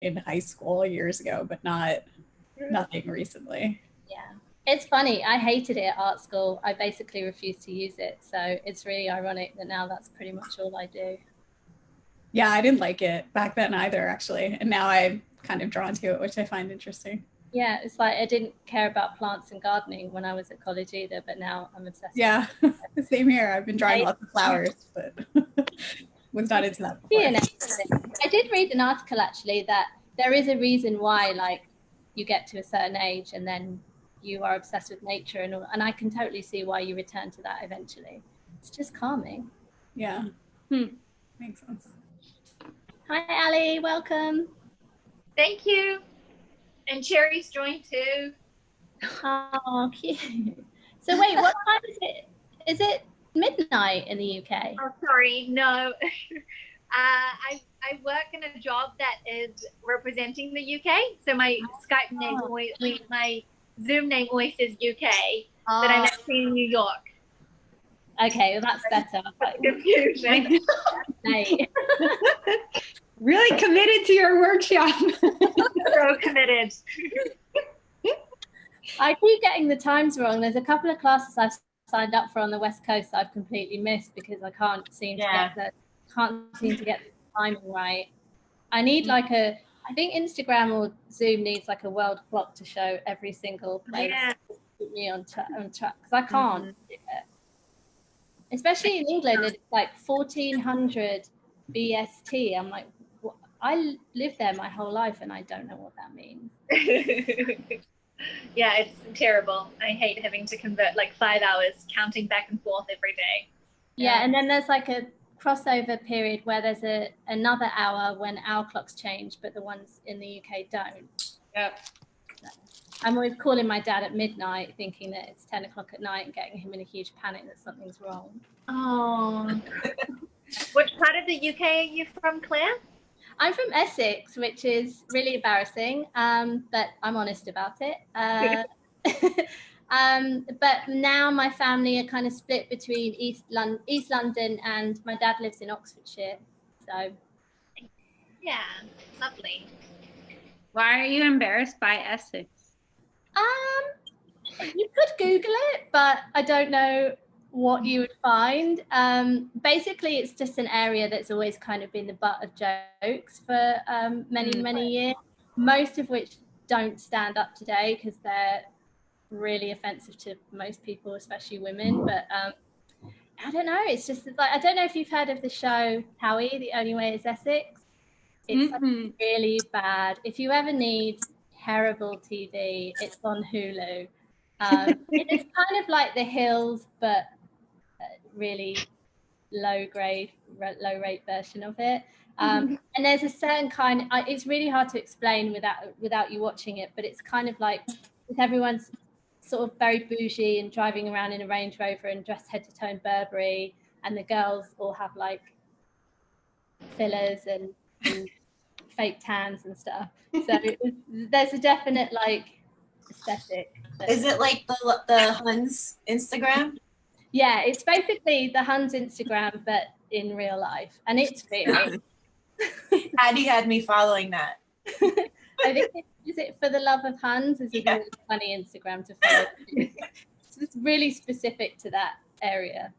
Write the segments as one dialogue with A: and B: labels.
A: in high school years ago, but nothing recently.
B: Yeah. It's funny. I hated it at art school. I basically refused to use it. So it's really ironic that now that's pretty much all I do.
A: Yeah, I didn't like it back then either, actually. And now I'm kind of drawn to it, which I find interesting.
B: Yeah, it's like I didn't care about plants and gardening when I was at college either, but now I'm obsessed
A: Yeah,
B: with it.
A: same here. I've been drawing lots of flowers, but was not into that before.
B: I did read an article actually that there is a reason why like you get to a certain age and then you are obsessed with nature and I can totally see why you return to that eventually. It's just calming.
A: Yeah, makes sense.
B: Hi Ali, welcome.
C: Thank you. And Cherry's joined too.
B: Oh, cute. So wait, what time is it? Is it midnight in the UK?
C: Oh, sorry, no. I work in a job that is representing the UK, so my Skype name always, my Zoom name always says UK, but I'm actually in New York.
B: Okay, well that's better.
C: Confusing.
D: Really committed to your workshop.
C: So committed.
B: I keep getting the times wrong. There's a couple of classes I've signed up for on the West Coast that I've completely missed because I can't seem to get the timing right. I need like I think Instagram or Zoom needs like a world clock to show every single place put me on track because I can't do it. Especially in England, it's like 1400 BST. I'm like, I lived there my whole life and I don't know what that means.
C: Yeah, it's terrible. I hate having to convert like 5 hours counting back and forth every day.
B: Yeah, and then there's like a crossover period where there's another hour when our clocks change, but the ones in the UK don't.
D: Yep.
B: So I'm always calling my dad at midnight thinking that it's 10 o'clock at night and getting him in a huge panic that something's wrong.
C: Oh. Which part of the UK are you from, Claire?
B: I'm from Essex, which is really embarrassing, but I'm honest about it. But now my family are kind of split between East London and my dad lives in Oxfordshire. So
C: yeah, lovely.
D: Why are you embarrassed by Essex?
B: You could Google it, but I don't know what you would find. Basically, it's just an area that's always kind of been the butt of jokes for many years, most of which don't stand up today because they're really offensive to most people, especially women. But I don't know. It's just like, I don't know if you've heard of the show Howie, The Only Way is Essex. It's like really bad. If you ever need terrible TV, it's on Hulu. It's kind of like The Hills, but really low rate version of it. And there's a certain kind, it's really hard to explain without you watching it, but it's kind of like if everyone's sort of very bougie and driving around in a Range Rover and dressed head to toe in Burberry, and the girls all have like fillers and fake tans and stuff. So there's a definite like aesthetic.
E: Is it like the Huns Instagram?
B: Yeah, it's basically the Huns Instagram, but in real life, and it's really.
E: Addie had me following that.
B: I think is it For the Love of Huns? Is a really funny Instagram to follow. It's really specific to that area.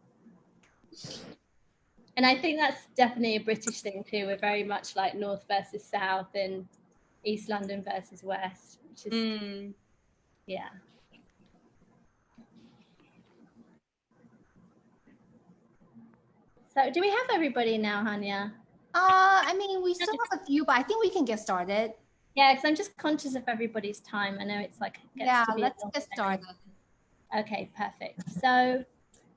B: And I think that's definitely a British thing too. We're very much like North versus South and East London versus West, which is yeah. So do we have everybody now, Hanya?
F: I mean, we still have a few, but I think we can get started.
B: Yeah, because I'm just conscious of everybody's time. I know it's like
F: let's get started.
B: Okay, perfect. So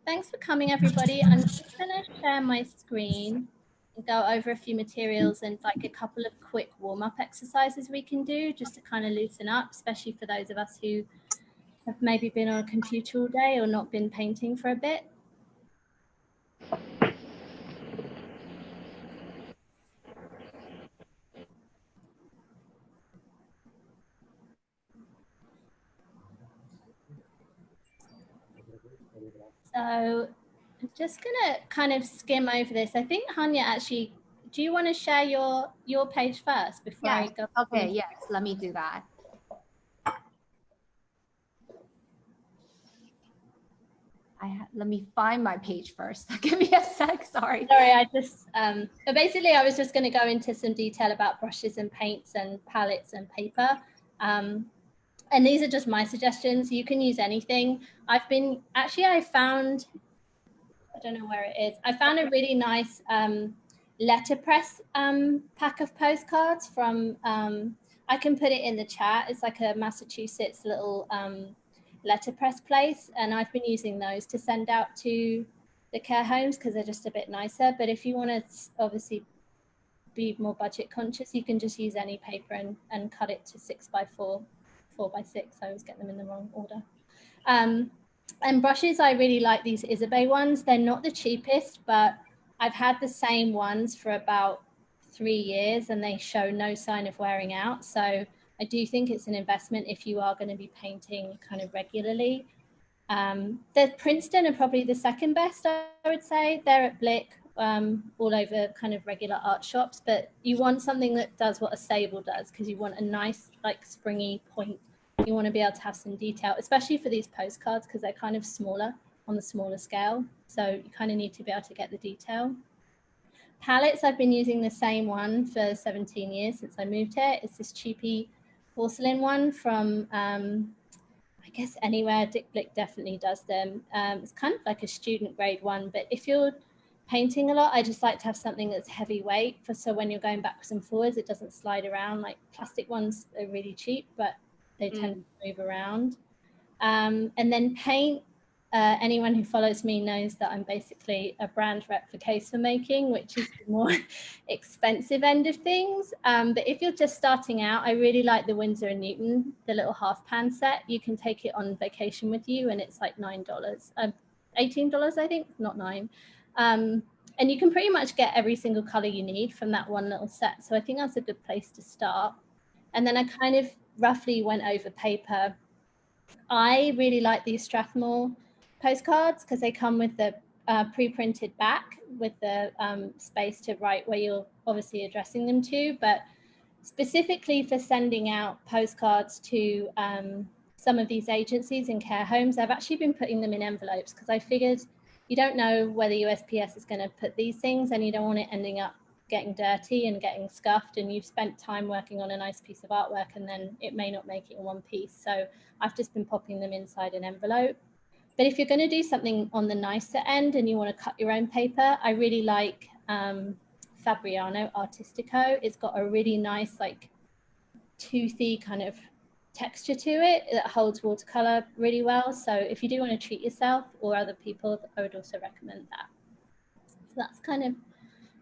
B: thanks for coming, everybody. I'm just going to share my screen and go over a few materials and like a couple of quick warm-up exercises we can do just to kind of loosen up, especially for those of us who have maybe been on a computer all day or not been painting for a bit. So I'm just going to kind of skim over this. I think Hanya actually do you want to share your page first before I go?
F: Okay, yes, let me do that. Let me find my page first. Give me a sec, sorry.
B: Sorry, I just, basically I was just going to go into some detail about brushes and paints and palettes and paper. And these are just my suggestions. You can use anything. I found, I don't know where it is. I found a really nice letterpress pack of postcards from, I can put it in the chat. It's like a Massachusetts little letterpress place, and I've been using those to send out to the care homes because they're just a bit nicer. But if you want to obviously be more budget conscious, you can just use any paper and cut it to 6x4, 4x6. I always get them in the wrong order. And brushes, I really like these Isabey ones. They're not the cheapest, but I've had the same ones for about 3 years and they show no sign of wearing out. So I do think it's an investment if you are going to be painting kind of regularly. The Princeton are probably the second best, I would say. They're at Blick, all over kind of regular art shops, but you want something that does what a Sable does, because you want a nice like springy point. You want to be able to have some detail, especially for these postcards, because they're kind of smaller on the smaller scale. So you kind of need to be able to get the detail. Palettes, I've been using the same one for 17 years since I moved here. It's this cheapy porcelain one from, I guess anywhere. Dick Blick definitely does them. It's kind of like a student grade one, but if you're painting a lot, I just like to have something that's heavyweight so when you're going backwards and forwards, it doesn't slide around. Like plastic ones are really cheap, but they tend to move around. And then paint, anyone who follows me knows that I'm basically a brand rep for case for making, which is the more expensive end of things. But if you're just starting out, I really like the Winsor & Newton, the little half pan set. You can take it on vacation with you and it's like $9, $18, I think, not $9. And you can pretty much get every single color you need from that one little set. So I think that's a good place to start. And then I kind of roughly went over paper. I really like these Strathmore postcards because they come with the pre-printed back with the space to write where you're obviously addressing them to, but specifically for sending out postcards to some of these agencies and care homes, I've actually been putting them in envelopes because I figured you don't know whether USPS is going to put these things and you don't want it ending up getting dirty and getting scuffed, and you've spent time working on a nice piece of artwork and then it may not make it in one piece. So I've just been popping them inside an envelope. But if you're going to do something on the nicer end and you want to cut your own paper, I really like Fabriano Artistico. It's got a really nice like toothy kind of texture to it that holds watercolor really well. So if you do want to treat yourself or other people, I would also recommend that. So that's kind of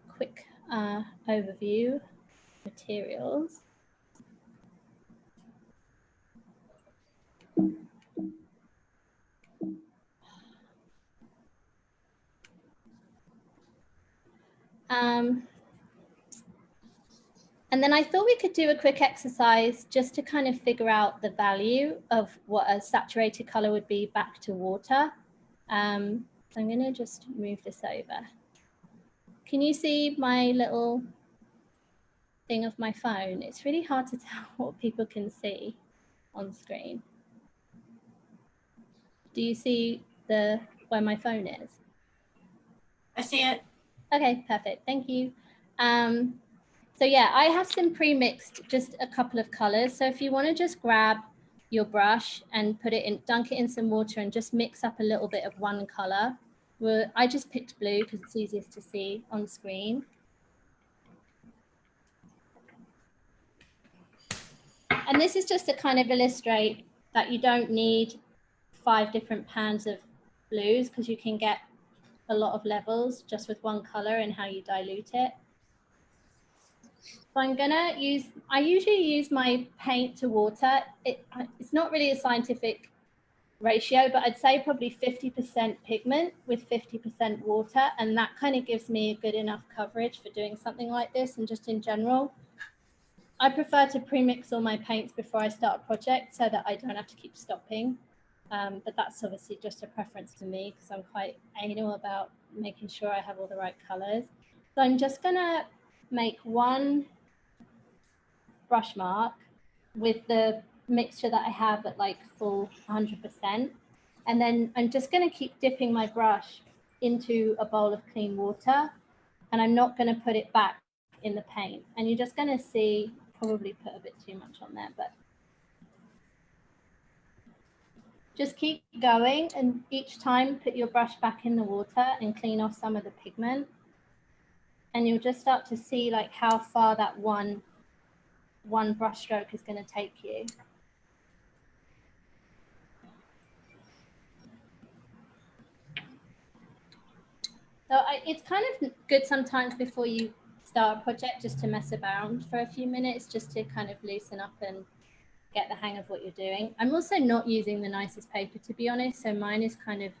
B: quick overview materials. And then I thought we could do a quick exercise just to kind of figure out the value of what a saturated color would be back to water. So I'm going to just move this over. Can you see my little thing of my phone? It's really hard to tell what people can see on screen. Do you see where my phone is?
E: I see it.
B: Okay, perfect. Thank you. So yeah, I have some pre-mixed, just a couple of colors. So if you want to just grab your brush and put it in, dunk it in some water and just mix up a little bit of one color. Well, I just picked blue because it's easiest to see on screen. And this is just to kind of illustrate that you don't need 5 different pans of blues because you can get a lot of levels just with one color and how you dilute it. So I'm gonna use, I usually use my paint to water. It's not really a scientific ratio, but I'd say probably 50% pigment with 50% water. And that kind of gives me a good enough coverage for doing something like this. And just in general, I prefer to pre-mix all my paints before I start a project so that I don't have to keep stopping. But that's obviously just a preference for me because I'm quite anal about making sure I have all the right colors. So I'm just gonna make one brush mark with the mixture that I have at like full 100%. And then I'm just going to keep dipping my brush into a bowl of clean water, and I'm not going to put it back in the paint. And you're just going to see, probably put a bit too much on there, but just keep going, and each time put your brush back in the water and clean off some of the pigment. And you'll just start to see like how far that one brush stroke is going to take you. So it's kind of good sometimes before you start a project just to mess around for a few minutes, just to kind of loosen up and get the hang of what you're doing. I'm also not using the nicest paper, to be honest. So mine is kind of,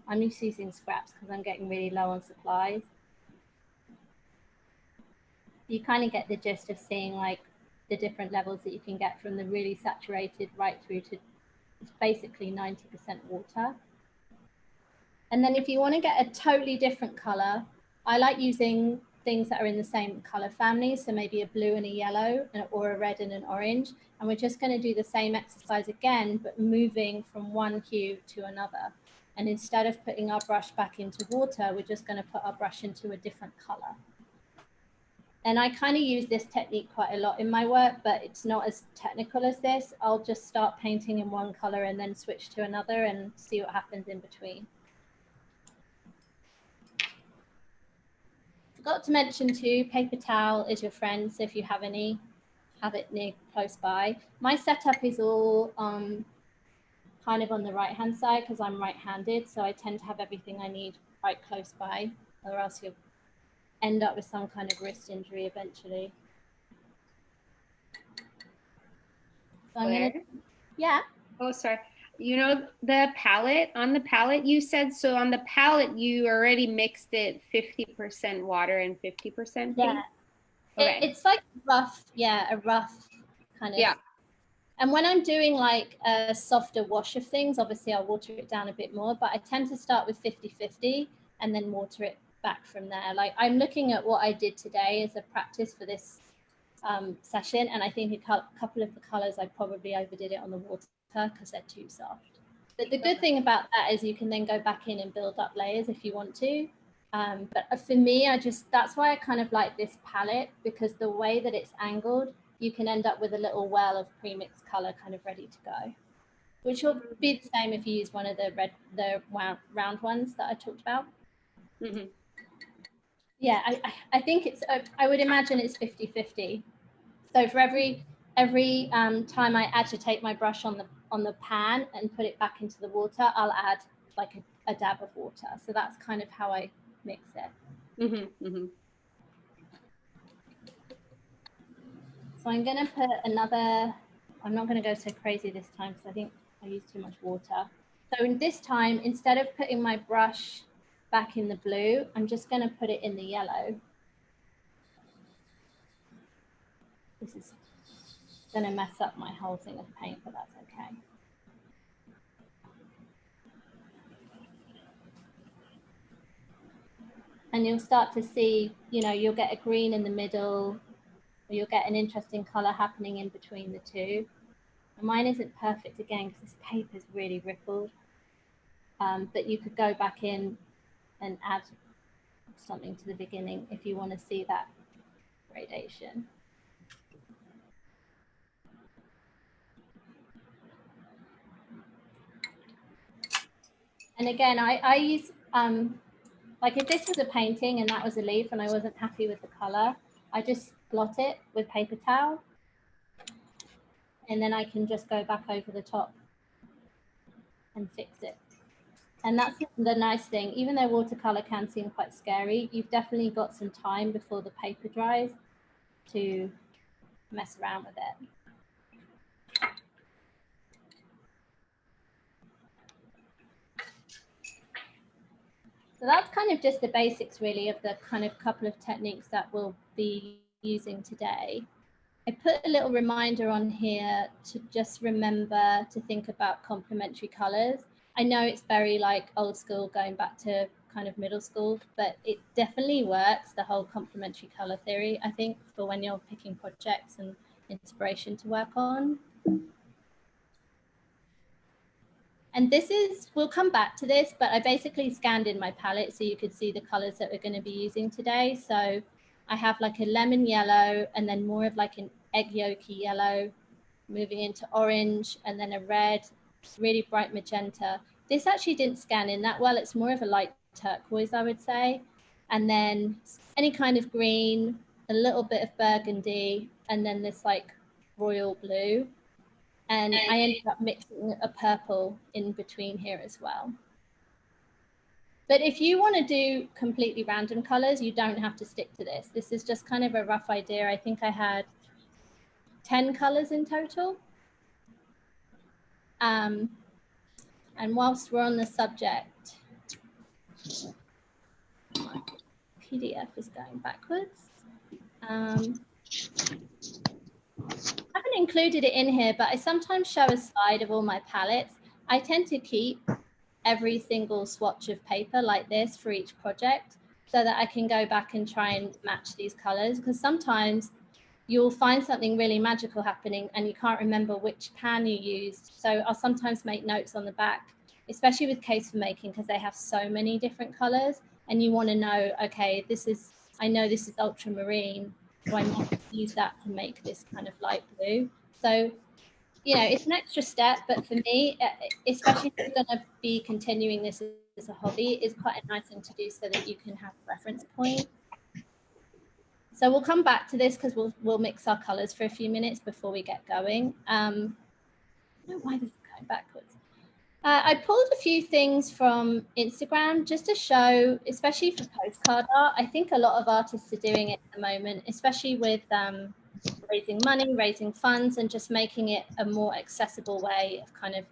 B: I'm just using scraps because I'm getting really low on supplies. You kind of get the gist of seeing like the different levels that you can get from the really saturated right through to it's basically 90% water. And then if you want to get a totally different color, I like using things that are in the same color family. So maybe a blue and a yellow, or a red and an orange. And we're just going to do the same exercise again, but moving from one hue to another. And instead of putting our brush back into water, we're just going to put our brush into a different color. And I kind of use this technique quite a lot in my work, but it's not as technical as this. I'll just start painting in one color and then switch to another and see what happens in between. Forgot to mention too, paper towel is your friend. So if you have any, have it near close by. My setup is all kind of on the right-hand side because I'm right-handed. So I tend to have everything I need right close by, or else you'll end up with some kind of wrist injury eventually. So I'm gonna, yeah.
D: Oh, sorry. You know, the palette, on the palette you said, so on the palette you already mixed it 50% water and 50% paint?
B: Yeah.
D: Okay.
B: It's like rough, yeah, a rough kind of. Yeah. And when I'm doing like a softer wash of things, obviously I'll water it down a bit more, but I tend to start with 50-50 and then water it back from there. Like I'm looking at what I did today as a practice for this session, and I think a couple of the colors I probably overdid it on the water because they're too soft. But the good thing about that is you can then go back in and build up layers if you want to. But for me, that's why I kind of like this palette, because the way that it's angled, you can end up with a little well of pre-mixed color kind of ready to go, which will be the same if you use one of the round ones that I talked about. Mm-hmm. Yeah, I think it's, I would imagine it's 50-50. So for every time I agitate my brush on the pan and put it back into the water, I'll add like a dab of water. So that's kind of how I mix it. Mm-hmm, mm-hmm. So I'm going to put another, I'm not going to go so crazy this time because I think I used too much water. So in this time, instead of putting my brush back in the blue, I'm just going to put it in the yellow. This is going to mess up my whole thing of paint, but that's okay. And you'll start to see, you know, you'll get a green in the middle, or you'll get an interesting color happening in between the two. And mine isn't perfect again because this paper is really rippled. But you could go back in and add something to the beginning if you want to see that gradation. And again, I use, like if this was a painting and that was a leaf and I wasn't happy with the color, I just blot it with paper towel. And then I can just go back over the top and fix it. And that's the nice thing. Even though watercolor can seem quite scary, you've definitely got some time before the paper dries to mess around with it. So that's kind of just the basics really of the kind of couple of techniques that we'll be using today. I put a little reminder on here to just remember to think about complementary colors. I know it's very like old school, going back to kind of middle school, but it definitely works, the whole complementary color theory, I think, for when you're picking projects and inspiration to work on. And this is, we'll come back to this, but I basically scanned in my palette so you could see the colors that we're going to be using today. So I have like a lemon yellow, and then more of like an egg yolky yellow, moving into orange, and then a red, really bright magenta. This actually didn't scan in that well. It's more of a light turquoise, I would say. And then any kind of green, a little bit of burgundy, and then this like royal blue. And I ended up mixing a purple in between here as well. But if you want to do completely random colors, you don't have to stick to this. This is just kind of a rough idea. I think I had 10 colors in total. And whilst we're on the subject, my PDF is going backwards. I haven't included it in here, but I sometimes show a slide of all my palettes. I tend to keep every single swatch of paper like this for each project so that I can go back and try and match these colors, because sometimes you'll find something really magical happening and you can't remember which pan you used. So I'll sometimes make notes on the back, especially with case for making, because they have so many different colors and you want to know, okay, this is, I know this is ultramarine, so I might use that to make this kind of light blue. So, you know, it's an extra step, but for me, especially if you're going to be continuing this as a hobby, it's quite a nice thing to do so that you can have a reference point. So we'll come back to this because we'll mix our colors for a few minutes before we get going. I don't know why this is going backwards. I pulled a few things from Instagram just to show, especially for postcard art. I think a lot of artists are doing it at the moment, especially with raising money, raising funds, and just making it a more accessible way of kind of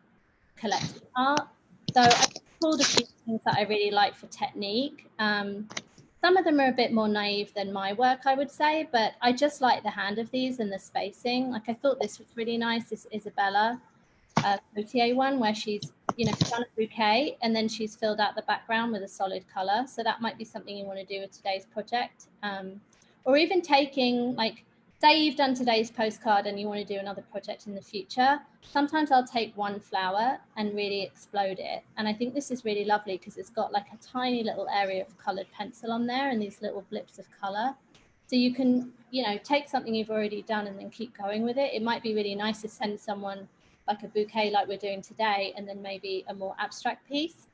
B: collecting art. So I pulled a few things that I really like for technique. Some of them are a bit more naive than my work, I would say, but I just like the hand of these and the spacing. Like I thought this was really nice, this Isabella Coutier one, where she's, you know, done a bouquet and then she's filled out the background with a solid color. So that might be something you want to do with today's project. Or even taking, like, say you've done today's postcard and you want to do another project in the future. Sometimes I'll take one flower and really explode it. And I think this is really lovely because it's got like a tiny little area of colored pencil on there and these little blips of color. So you can, you know, take something you've already done and then keep going with it. It might be really nice to send someone like a bouquet like we're doing today, and then maybe a more abstract piece.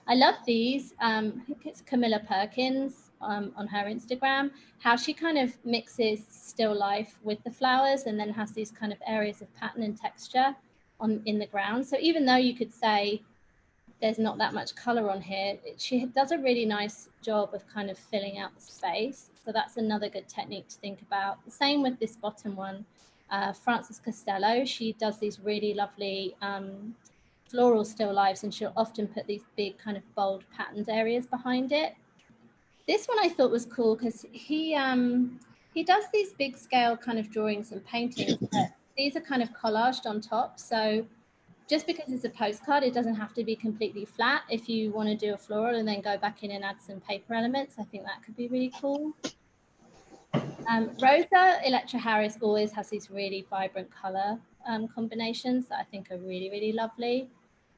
B: I love these. I think it's Camilla Perkins on her Instagram, how she kind of mixes still life with the flowers and then has these kind of areas of pattern and texture in the ground. So even though you could say there's not that much color on here, she does a really nice job of kind of filling out the space. So that's another good technique to think about. The same with this bottom one. Frances Costello, she does these really lovely floral still lifes, and she'll often put these big kind of bold patterned areas behind it. This one I thought was cool because he does these big scale kind of drawings and paintings, but these are kind of collaged on top. So just because it's a postcard, it doesn't have to be completely flat. If you want to do a floral and then go back in and add some paper elements, I think that could be really cool. Rosa Electra Harris always has these really vibrant color combinations that I think are really, really lovely.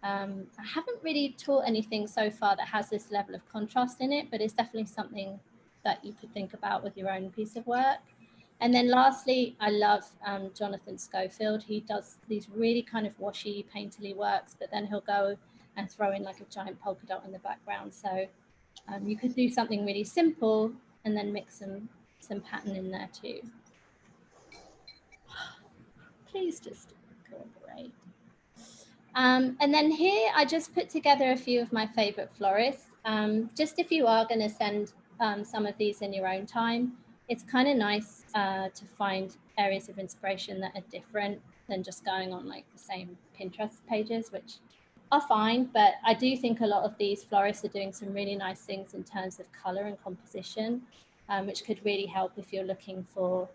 B: I haven't really taught anything so far that has this level of contrast in it, but it's definitely something that you could think about with your own piece of work. And then lastly, I love Jonathan Schofield. He does these really kind of washy, painterly works, but then he'll go and throw in like a giant polka dot in the background. So you could do something really simple and then mix some pattern in there too. Please just cooperate. And then here I just put together a few of my favorite florists. Just if you are going to send some of these in your own time, it's kind of nice to find areas of inspiration that are different than just going on like the same Pinterest pages, which are fine, but I do think a lot of these florists are doing some really nice things in terms of color and composition, which could really help if you're looking for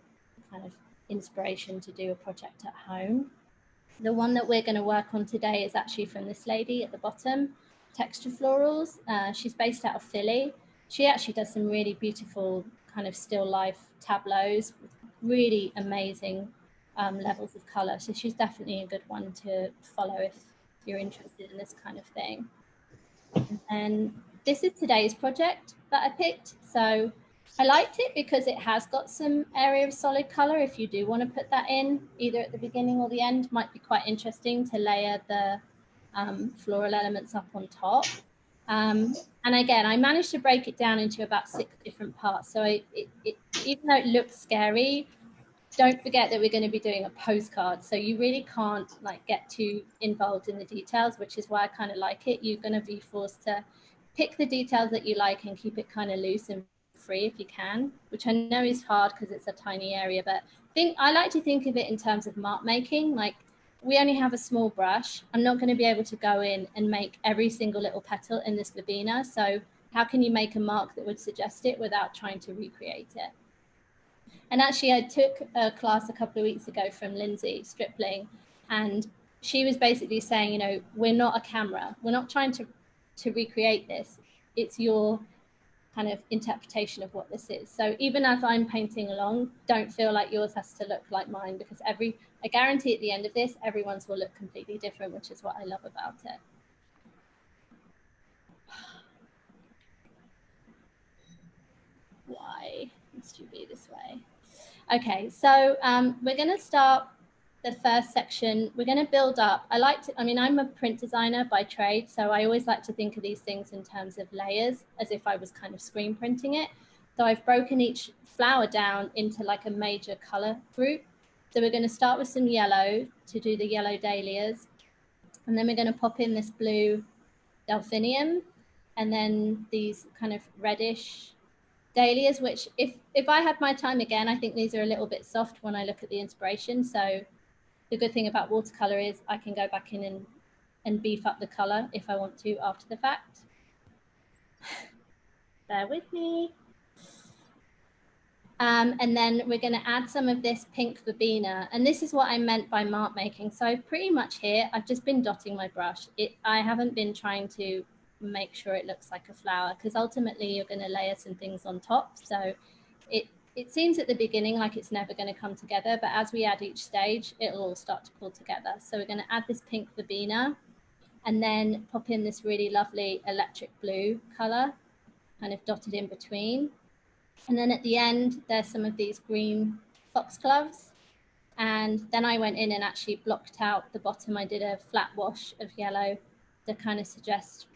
B: kind of inspiration to do a project at home. The one that we're going to work on today is actually from this lady at the bottom. texture florals. She's based out of Philly. She actually does some really beautiful kind of still life tableaus with really amazing levels of color. So she's definitely a good one to follow if you're interested in this kind of thing. And this is today's project that I picked. So I liked it because it has got some area of solid color. If you do want to put that in either at the beginning or the end, might be quite interesting to layer the floral elements up on top. And again, I managed to break it down into about 6 different parts. So even though it looks scary, don't forget that we're going to be doing a postcard. So you really can't like get too involved in the details, which is why I kind of like it. You're going to be forced to pick the details that you like and keep it kind of loose and free if you can, which I know is hard because it's a tiny area, but I like to think of it in terms of mark making. Like, we only have a small brush. I'm not going to be able to go in and make every single little petal in this verbena. So how can you make a mark that would suggest it without trying to recreate it? And actually, I took a class a couple of weeks ago from Lindsay Stripling, and she was basically saying, you know, we're not a camera. We're not trying to recreate this. It's your kind of interpretation of what this is. So even as I'm painting along, don't feel like yours has to look like mine, because I guarantee at the end of this, everyone's will look completely different, which is what I love about it. Why must you be this way? Okay, so we're going to start the first section. We're going to build up. I'm a print designer by trade, so I always like to think of these things in terms of layers, as if I was kind of screen printing it. So I've broken each flower down into like a major color group. So we're going to start with some yellow to do the yellow dahlias, and then we're going to pop in this blue delphinium, and then these kind of reddish dahlias, which if I had my time again, I think these are a little bit soft when I look at the inspiration. So the good thing about watercolor is I can go back in and beef up the color if I want to after the fact. Bear with me. And then we're going to add some of this pink verbena. And this is what I meant by mark making. So pretty much here, I've just been dotting my brush. I haven't been trying to make sure it looks like a flower, because ultimately you're going to layer some things on top. So it seems at the beginning like it's never going to come together, but as we add each stage, it'll all start to pull together. So we're going to add this pink verbena and then pop in this really lovely electric blue color, kind of dotted in between. And then at the end, there's some of these green foxgloves. And then I went in and actually blocked out the bottom. I did a flat wash of yellow to kind of suggest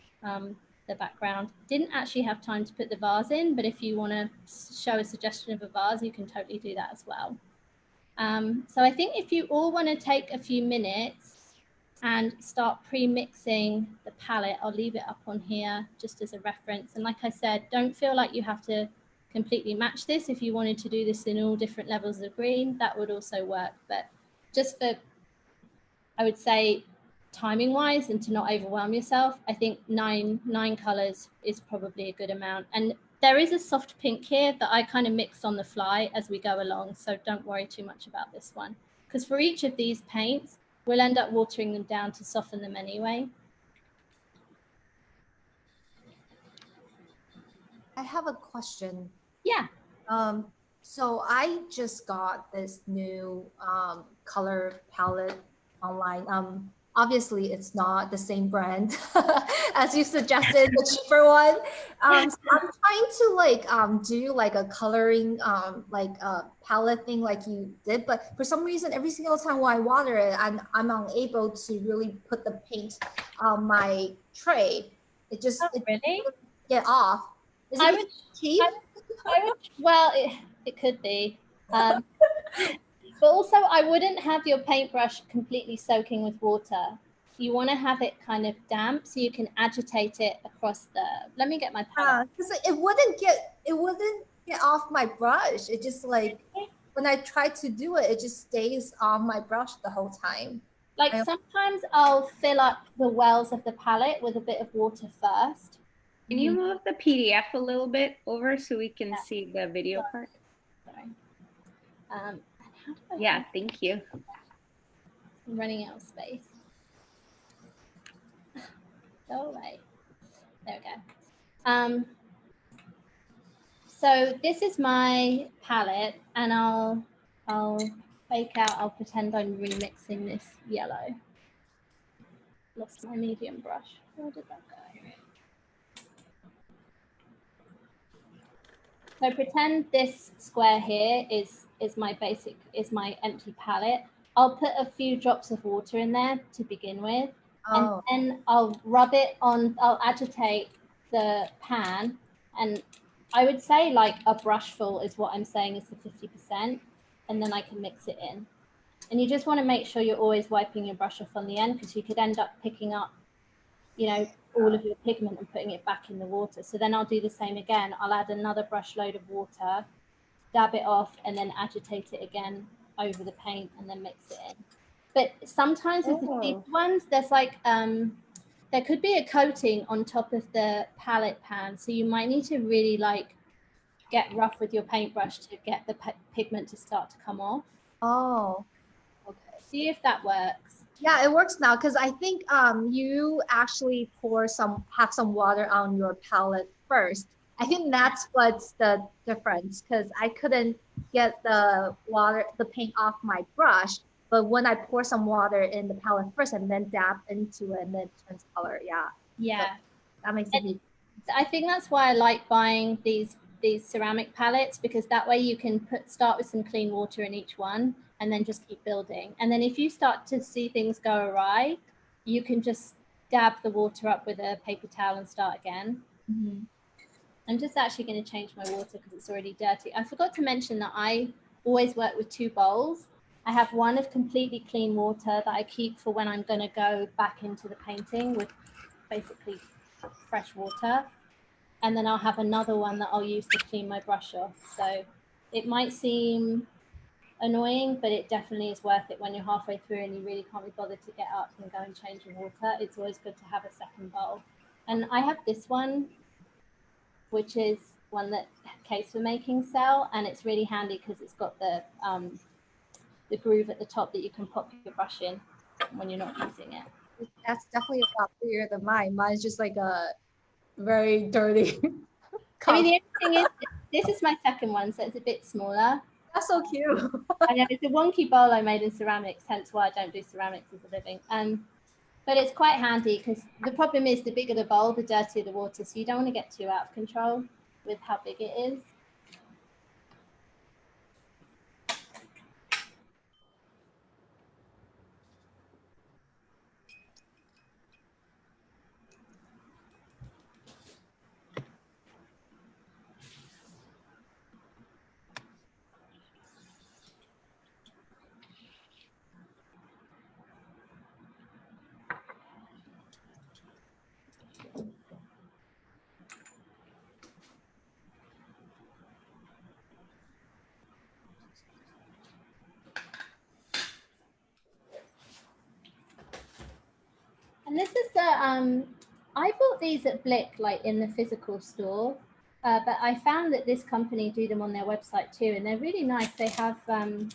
B: the background. Didn't actually have time to put the vase in, but if you want to show a suggestion of a vase, you can totally do that as well. So I think if you all want to take a few minutes and start pre-mixing the palette, I'll leave it up on here just as a reference. And like I said, don't feel like you have to completely match this. If you wanted to do this in all different levels of green, that would also work. But just for, I would say, timing wise and to not overwhelm yourself, I think nine colors is probably a good amount. And there is a soft pink here that I kind of mixed on the fly as we go along, so don't worry too much about this one, because for each of these paints we'll end up watering them down to soften them anyway.
F: I have a question.
B: Yeah.
F: So I just got this new color palette online. Obviously, it's not the same brand as you suggested, the cheaper one. So I'm trying to do like a coloring palette thing like you did, but for some reason, every single time when I water it, I'm unable to really put the paint on my tray. It just
B: really
F: get off. Is it cheap?
B: Well, it could be. But also, I wouldn't have your paintbrush completely soaking with water. You want to have it kind of damp so you can agitate it across the. Let me get my palette.
F: Because it wouldn't get off my brush. It just when I try to do it, it just stays on my brush the whole time.
B: Like sometimes I'll fill up the wells of the palette with a bit of water first.
D: Can you move the PDF a little bit over so we can see the video part?
B: Sorry.
D: Yeah, thank you.
B: I'm running out of space. Go away. There we go. So this is my palette, and I'll fake out. I'll pretend I'm remixing this yellow. Lost my medium brush. Where did that go? So pretend this square here is my empty palette. I'll put a few drops of water in there to begin with, and then I'll rub it on. I'll agitate the pan, and I would say like a brush full is what I'm saying is the 50%, and then I can mix it in. And you just want to make sure you're always wiping your brush off on the end, because you could end up picking up, you know, all of your pigment and putting it back in the water. So then I'll do the same again. I'll add another brush load of water, dab it off, and then agitate it again over the paint and then mix it in. But sometimes with the deep ones, there's like, there could be a coating on top of the palette pan. So you might need to really like get rough with your paintbrush to get the pigment to start to come off.
F: Oh, okay.
B: See if that works.
F: Yeah, it works now, because I think you actually have some water on your palette first. I think that's what's the difference, because I couldn't get the paint off my brush, but when I pour some water in the palette first and then dab into it and then it turns color, yeah.
B: Yeah.
F: So that makes it easy.
B: I think that's why I like buying these ceramic palettes, because that way you can start with some clean water in each one and then just keep building. And then if you start to see things go awry, you can just dab the water up with a paper towel and start again.
F: Mm-hmm.
B: I'm just actually going to change my water because it's already dirty. I forgot to mention that I always work with 2 bowls. I have one of completely clean water that I keep for when I'm going to go back into the painting with basically fresh water. And then I'll have another one that I'll use to clean my brush off. So it might seem annoying, but it definitely is worth it when you're halfway through and you really can't be bothered to get up and go and change your water. It's always good to have a second bowl. And I have this one, which is one that Case for Making sell, and it's really handy because it's got the groove at the top that you can pop your brush in when you're not using it.
F: That's definitely a lot clearer than mine. Mine's just like a very dirty
B: I mean, the only thing is, this is my second one, so it's a bit smaller.
F: That's so cute.
B: I know, it's a wonky bowl I made in ceramics, hence why I don't do ceramics as a living. But it's quite handy, because the problem is the bigger the bowl, the dirtier the water. So you don't want to get too out of control with how big it is. And this is the, I bought these at Blick, like in the physical store, but I found that this company do them on their website too, and they're really nice. They have the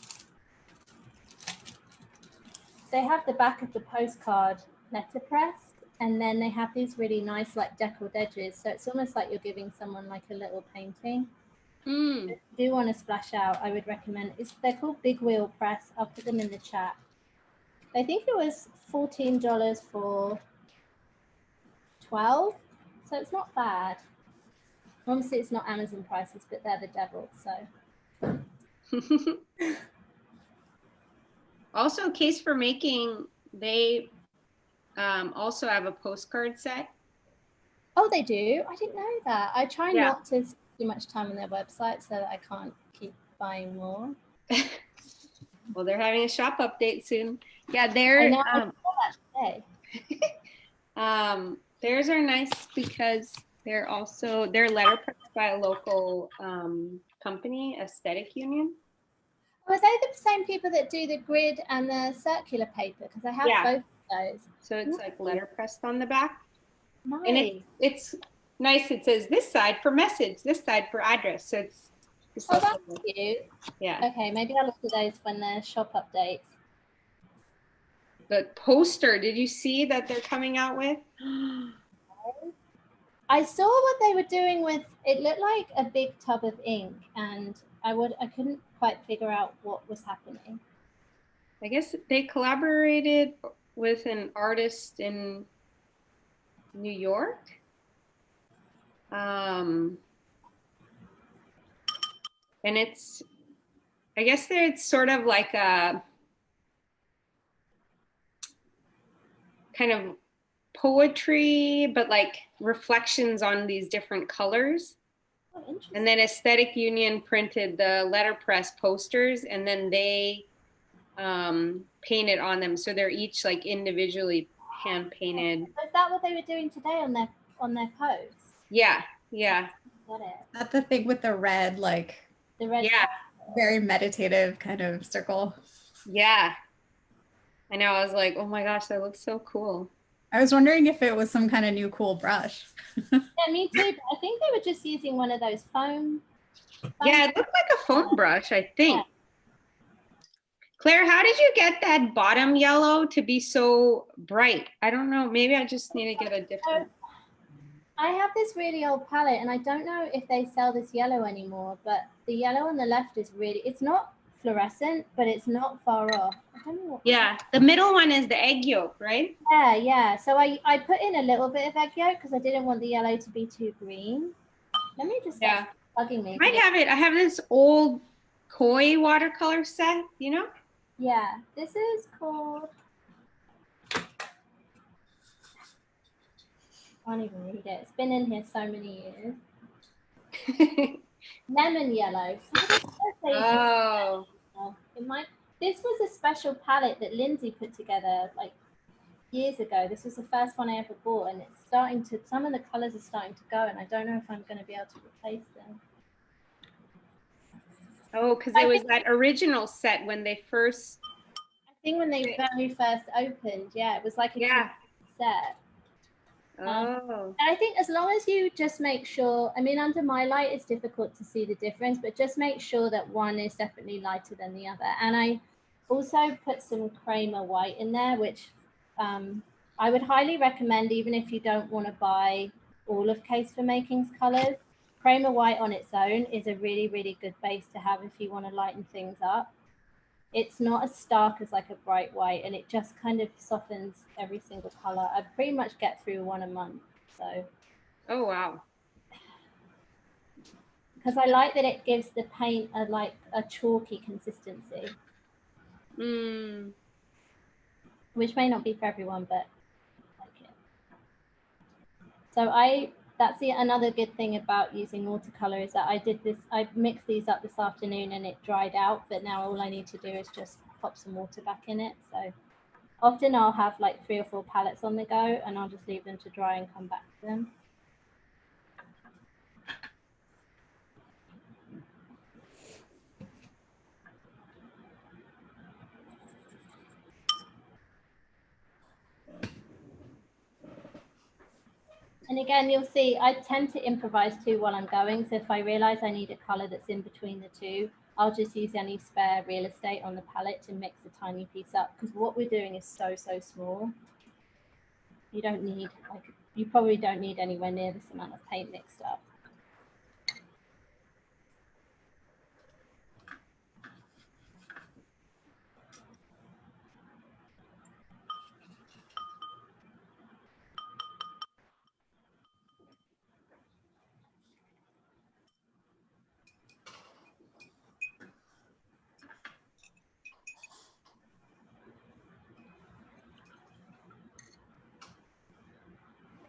B: back of the postcard letterpressed, and then they have these really nice like deckled edges. So it's almost like you're giving someone like a little painting. If you do want to splash out, I would recommend, they're called Big Wheel Press. I'll put them in the chat. I think it was $14 for 12, so it's not bad. Obviously, it's not Amazon prices, but they're the devil, so.
D: Also, Case for Making, they also have a postcard set.
B: Oh, they do? I didn't know that. I try not to spend too much time on their website so that I can't keep buying more.
D: Well, they're having a shop update soon. Yeah, they're
B: I know, I saw that today.
D: theirs are nice because they're letterpressed by a local company, Aesthetic Union.
B: Oh, are they the same people that do the grid and the circular paper? Because I have both of those.
D: So it's like letterpressed on the back.
B: Nice.
D: And it's nice. It says this side for message, this side for address. So it's
B: oh, that's cute.
D: Yeah.
B: Okay, maybe I'll look at those when the shop updates.
D: The poster, did you see that they're coming out with?
B: I saw what they were doing with, it looked like a big tub of ink, and I couldn't quite figure out what was happening.
D: I guess they collaborated with an artist in New York. And it's, I guess it's sort of like a kind of poetry, but like reflections on these different colors.
B: Oh, interesting.
D: And then Aesthetic Union printed the letterpress posters, and then they painted on them. So they're each like individually hand painted.
B: Is that what they were doing today on their posts?
D: Yeah, yeah.
B: Got it.
A: That's the thing with the red, like
B: The red.
D: Yeah.
A: very meditative kind of circle.
D: Yeah. I know. I was like, oh my gosh, that looks so cool.
A: I was wondering if it was some kind of new cool brush.
B: Yeah, me too. But I think they were just using one of those foam.
D: Yeah, it looked like a foam brush, I think. Yeah. Claire, how did you get that bottom yellow to be so bright? I don't know. Maybe I just need to get a different.
B: I have this really old palette, and I don't know if they sell this yellow anymore, but the yellow on the left is really, it's not fluorescent, but it's not far off. I don't know what.
D: Yeah, the middle one is the egg yolk, right?
B: Yeah, yeah. So I put in a little bit of egg yolk because I didn't want the yellow to be too green. Let me just,
D: yeah.
B: Bugging me.
D: I might have it. I have this old koi watercolor set, you know?
B: Yeah, this is called, I can't even read it. It's been in here so many years. Lemon yellow.
D: Oh.
B: This was a special palette that Lindsay put together like years ago. This was the first one I ever bought, and it's starting to, some of the colors are starting to go, and I don't know if I'm going to be able to replace them.
D: Oh, because it was that original set when they first.
B: I think when they very first opened, yeah, it was like a set.
D: Oh.
B: And I think as long as you just make sure, I mean, under my light, it's difficult to see the difference, but just make sure that one is definitely lighter than the other. And I also put some Kramer white in there, which I would highly recommend, even if you don't want to buy all of Case for Making's colors. Kramer white on its own is a really, really good base to have if you want to lighten things up. It's not as stark as like a bright white, and it just kind of softens every single color. I pretty much get through one a month. So.
D: Oh, wow.
B: Because I like that it gives the paint a chalky consistency.
D: Mm.
B: Which may not be for everyone, but I like it. So that's another good thing about using watercolor is that I mixed these up this afternoon and it dried out, but now all I need to do is just pop some water back in it. So often I'll have like 3 or 4 palettes on the go, and I'll just leave them to dry and come back to them. And again, you'll see I tend to improvise too while I'm going. So if I realize I need a color that's in between the two, I'll just use any spare real estate on the palette to mix a tiny piece up, because what we're doing is so small. You don't need, you probably don't need anywhere near this amount of paint mixed up.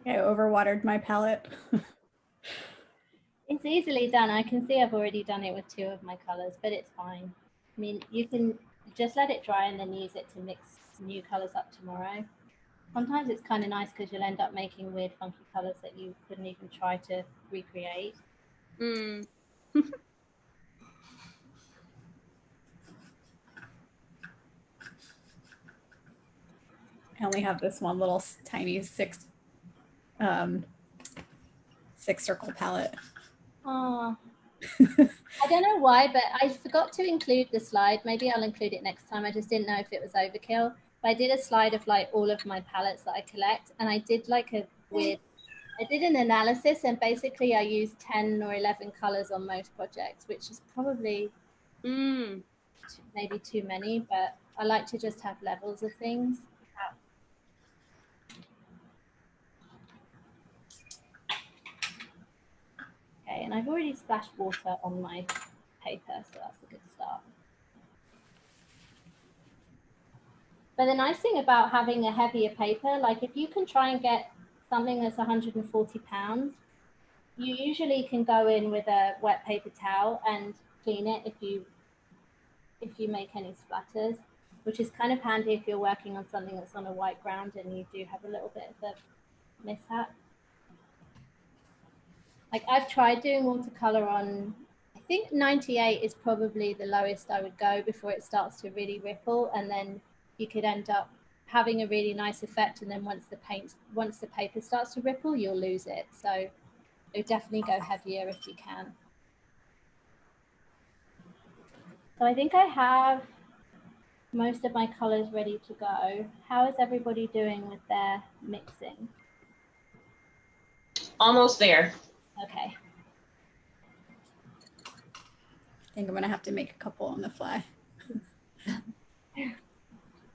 A: I overwatered my palette.
B: It's easily done. I can see I've already done it with 2 of my colors, but it's fine. I mean, you can just let it dry and then use it to mix new colors up tomorrow. Sometimes it's kind of nice because you'll end up making weird, funky colors that you couldn't even try to recreate.
D: Mm.
A: I only have this one little tiny 6 circle palette.
B: Oh, I don't know why, but I forgot to include the slide. Maybe I'll include it next time. I just didn't know if it was overkill. But I did a slide of like all of my palettes that I collect, and I did like a weird I did an analysis, and basically I used 10 or 11 colors on most projects, which is probably maybe too many, but I like to just have levels of things. Okay, and I've already splashed water on my paper, so that's a good start. But the nice thing about having a heavier paper, like if you can try and get something that's 140 pounds, you usually can go in with a wet paper towel and clean it if you make any splatters, which is kind of handy if you're working on something that's on a white ground and you do have a little bit of a mishap. Like I've tried doing watercolor on, I think 98 is probably the lowest I would go before it starts to really ripple, and then you could end up having a really nice effect, and then once the paper starts to ripple, you'll lose it. So I would definitely go heavier if you can. So I think I have most of my colors ready to go. How is everybody doing with their mixing?
E: Almost there.
B: Okay.
A: I think I'm gonna have to make a couple on the fly.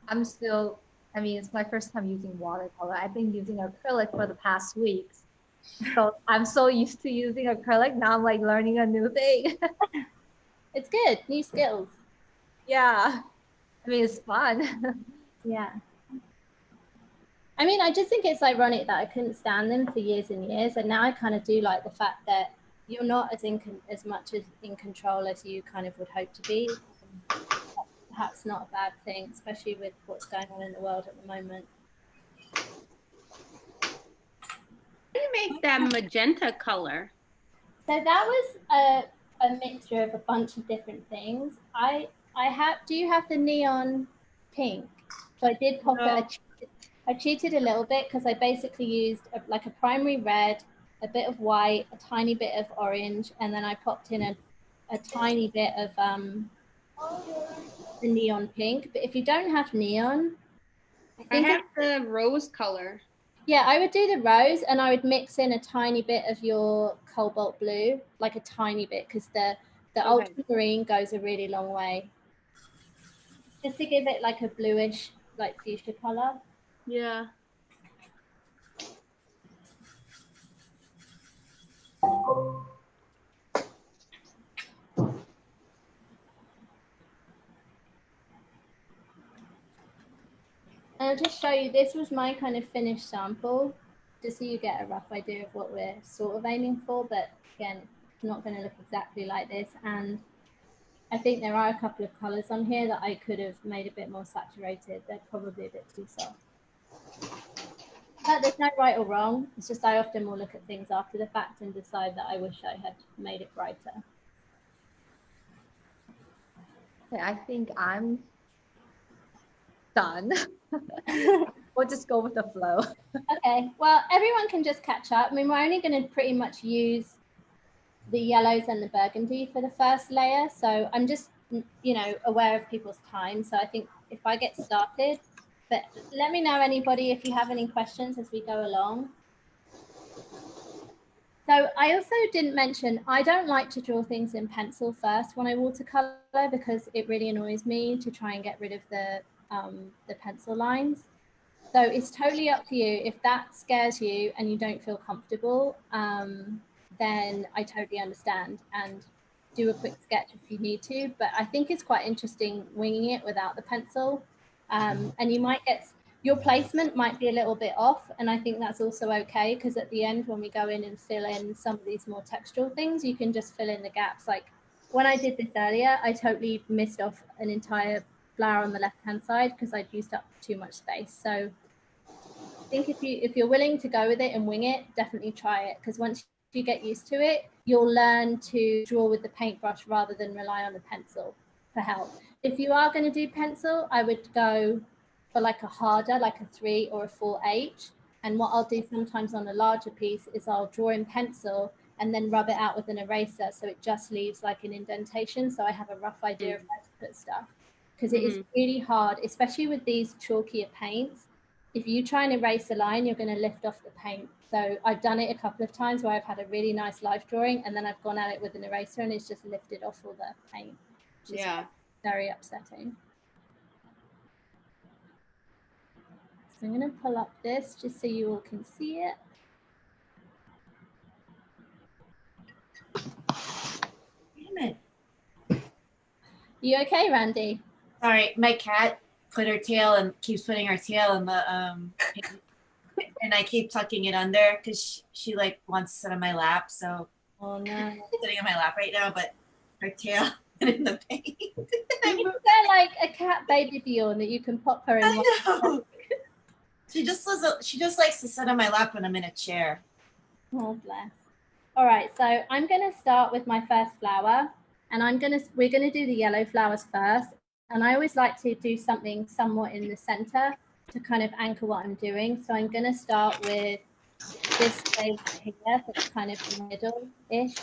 F: I'm still, I mean, it's my first time using watercolor. I've been using acrylic for the past weeks. So I'm so used to using acrylic. Now I'm like learning a new thing.
B: It's good, new skills.
F: Yeah. I mean, it's fun.
B: Yeah. I mean, I just think it's ironic that I couldn't stand them for years and years, and now I kind of do like the fact that you're not as much as in control as you kind of would hope to be. That's perhaps not a bad thing, especially with what's going on in the world at the moment.
D: How do you make that magenta color?
B: So that was a mixture of a bunch of different things. Do you have the neon pink? So I did pop it. I cheated a little bit because I basically used like a primary red, a bit of white, a tiny bit of orange, and then I popped in a tiny bit of the neon pink. But if you don't have neon,
D: I have the rose color.
B: Yeah, I would do the rose, and I would mix in a tiny bit of your cobalt blue, like a tiny bit, because the ultramarine goes a really long way. Just to give it like a bluish, like fuchsia color.
D: Yeah.
B: And I'll just show you, this was my kind of finished sample, just so you get a rough idea of what we're sort of aiming for. But again, it's not going to look exactly like this. And I think there are a couple of colors on here that I could have made a bit more saturated. They're probably a bit too soft. But there's no right or wrong. It's just I often will look at things after the fact and decide that I wish I had made it brighter.
F: Okay, I think I'm done. We'll just go with the flow.
B: Okay, well, everyone can just catch up. I mean, we're only going to pretty much use the yellows and the burgundy for the first layer. So I'm just, aware of people's time. So I think if I get started, but let me know, anybody, if you have any questions as we go along. So I also didn't mention, I don't like to draw things in pencil first when I watercolor, because it really annoys me to try and get rid of the pencil lines. So it's totally up to you. If that scares you and you don't feel comfortable, then I totally understand, and do a quick sketch if you need to. But I think it's quite interesting winging it without the pencil. And you might get, your placement might be a little bit off, and I think that's also okay, because at the end, when we go in and fill in some of these more textural things, you can just fill in the gaps. Like when I did this earlier, I totally missed off an entire flower on the left hand side because I'd used up too much space. So I think if you're willing to go with it and wing it, definitely try it, because once you get used to it, you'll learn to draw with the paintbrush rather than rely on the pencil for help. If you are going to do pencil, I would go for like a harder, like a 3 or a 4H. And what I'll do sometimes on a larger piece is I'll draw in pencil and then rub it out with an eraser, so it just leaves like an indentation, so I have a rough idea of where to put stuff. Because it is really hard, especially with these chalkier paints. if you try and erase a line, you're going to lift off the paint. So I've done it a couple of times where I've had a really nice life drawing and then I've gone at it with an eraser and it's just lifted off all the paint, which is very upsetting. So I'm going to pull up this just so you all can see it.
E: Damn it.
B: You okay, Randy?
E: Sorry, my cat put her tail and keeps putting her tail in the and I keep tucking it under because she like wants to sit on my lap. So
B: Oh no.
E: she's sitting on my lap right now, but her tail in the paint.
B: Is there like a cat baby Bjorn that you can pop her in?
E: I know. She just likes to sit on my lap when I'm in a chair.
B: Oh bless. All right, so I'm going to start with my first flower, and we're going to do the yellow flowers first. And I always like to do something somewhat in the center to kind of anchor what I'm doing. So I'm going to start with this space here that's kind of the middle-ish.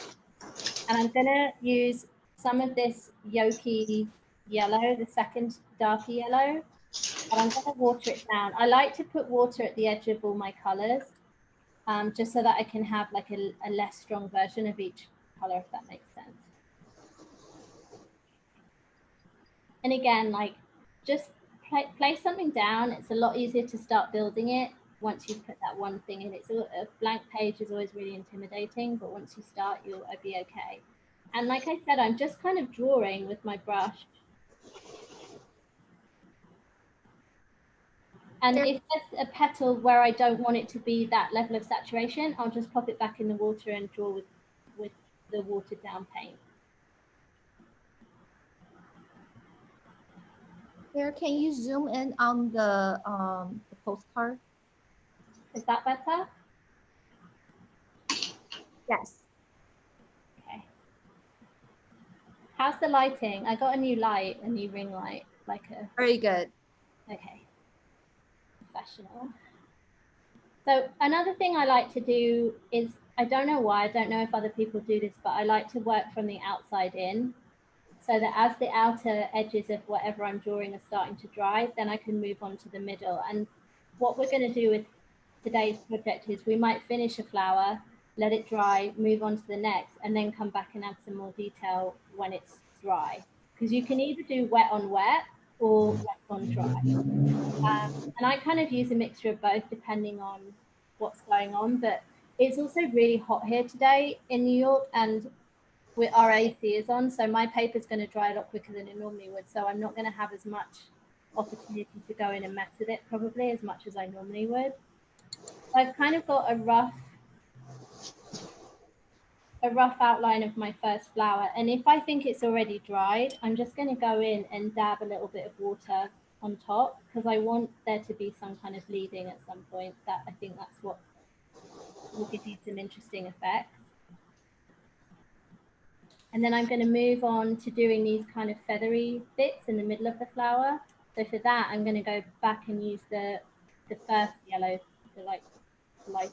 B: And I'm going to use some of this yolky yellow, the second darker yellow, and I'm going to water it down. I like to put water at the edge of all my colors, just so that I can have like a less strong version of each color, if that makes sense. And again, like just place something down. It's a lot easier to start building it once you put that one thing in. It's a blank page is always really intimidating, but once you start, you'll be okay. And like I said, I'm just kind of drawing with my brush. And if there's a petal where I don't want it to be that level of saturation, I'll just pop it back in the water and draw with the watered down paint.
F: Claire, can you zoom in on the postcard?
B: Is that better?
F: Yes.
B: Okay. How's the lighting? I got a new light, a new ring light, like a.
F: Very good.
B: Okay. Professional. So another thing I like to do is, I don't know why, I don't know if other people do this, but I like to work from the outside in, so that as the outer edges of whatever I'm drawing are starting to dry, then I can move on to the middle. And what we're going to do with today's project is we might finish a flower, let it dry, move on to the next, and then come back and add some more detail when it's dry. Because you can either do wet on wet or wet on dry. And I kind of use a mixture of both depending on what's going on. But it's also really hot here today in New York, and our AC is on, so my paper is going to dry a lot quicker than it normally would. So I'm not going to have as much opportunity to go in and mess with it probably as much as I normally would. I've kind of got a rough outline of my first flower, and if I think it's already dried, I'm just going to go in and dab a little bit of water on top, because I want there to be some kind of bleeding at some point. That I think that's what will give you some interesting effects. And then I'm going to move on to doing these kind of feathery bits in the middle of the flower. So for that, I'm going to go back and use the first yellow, the like light,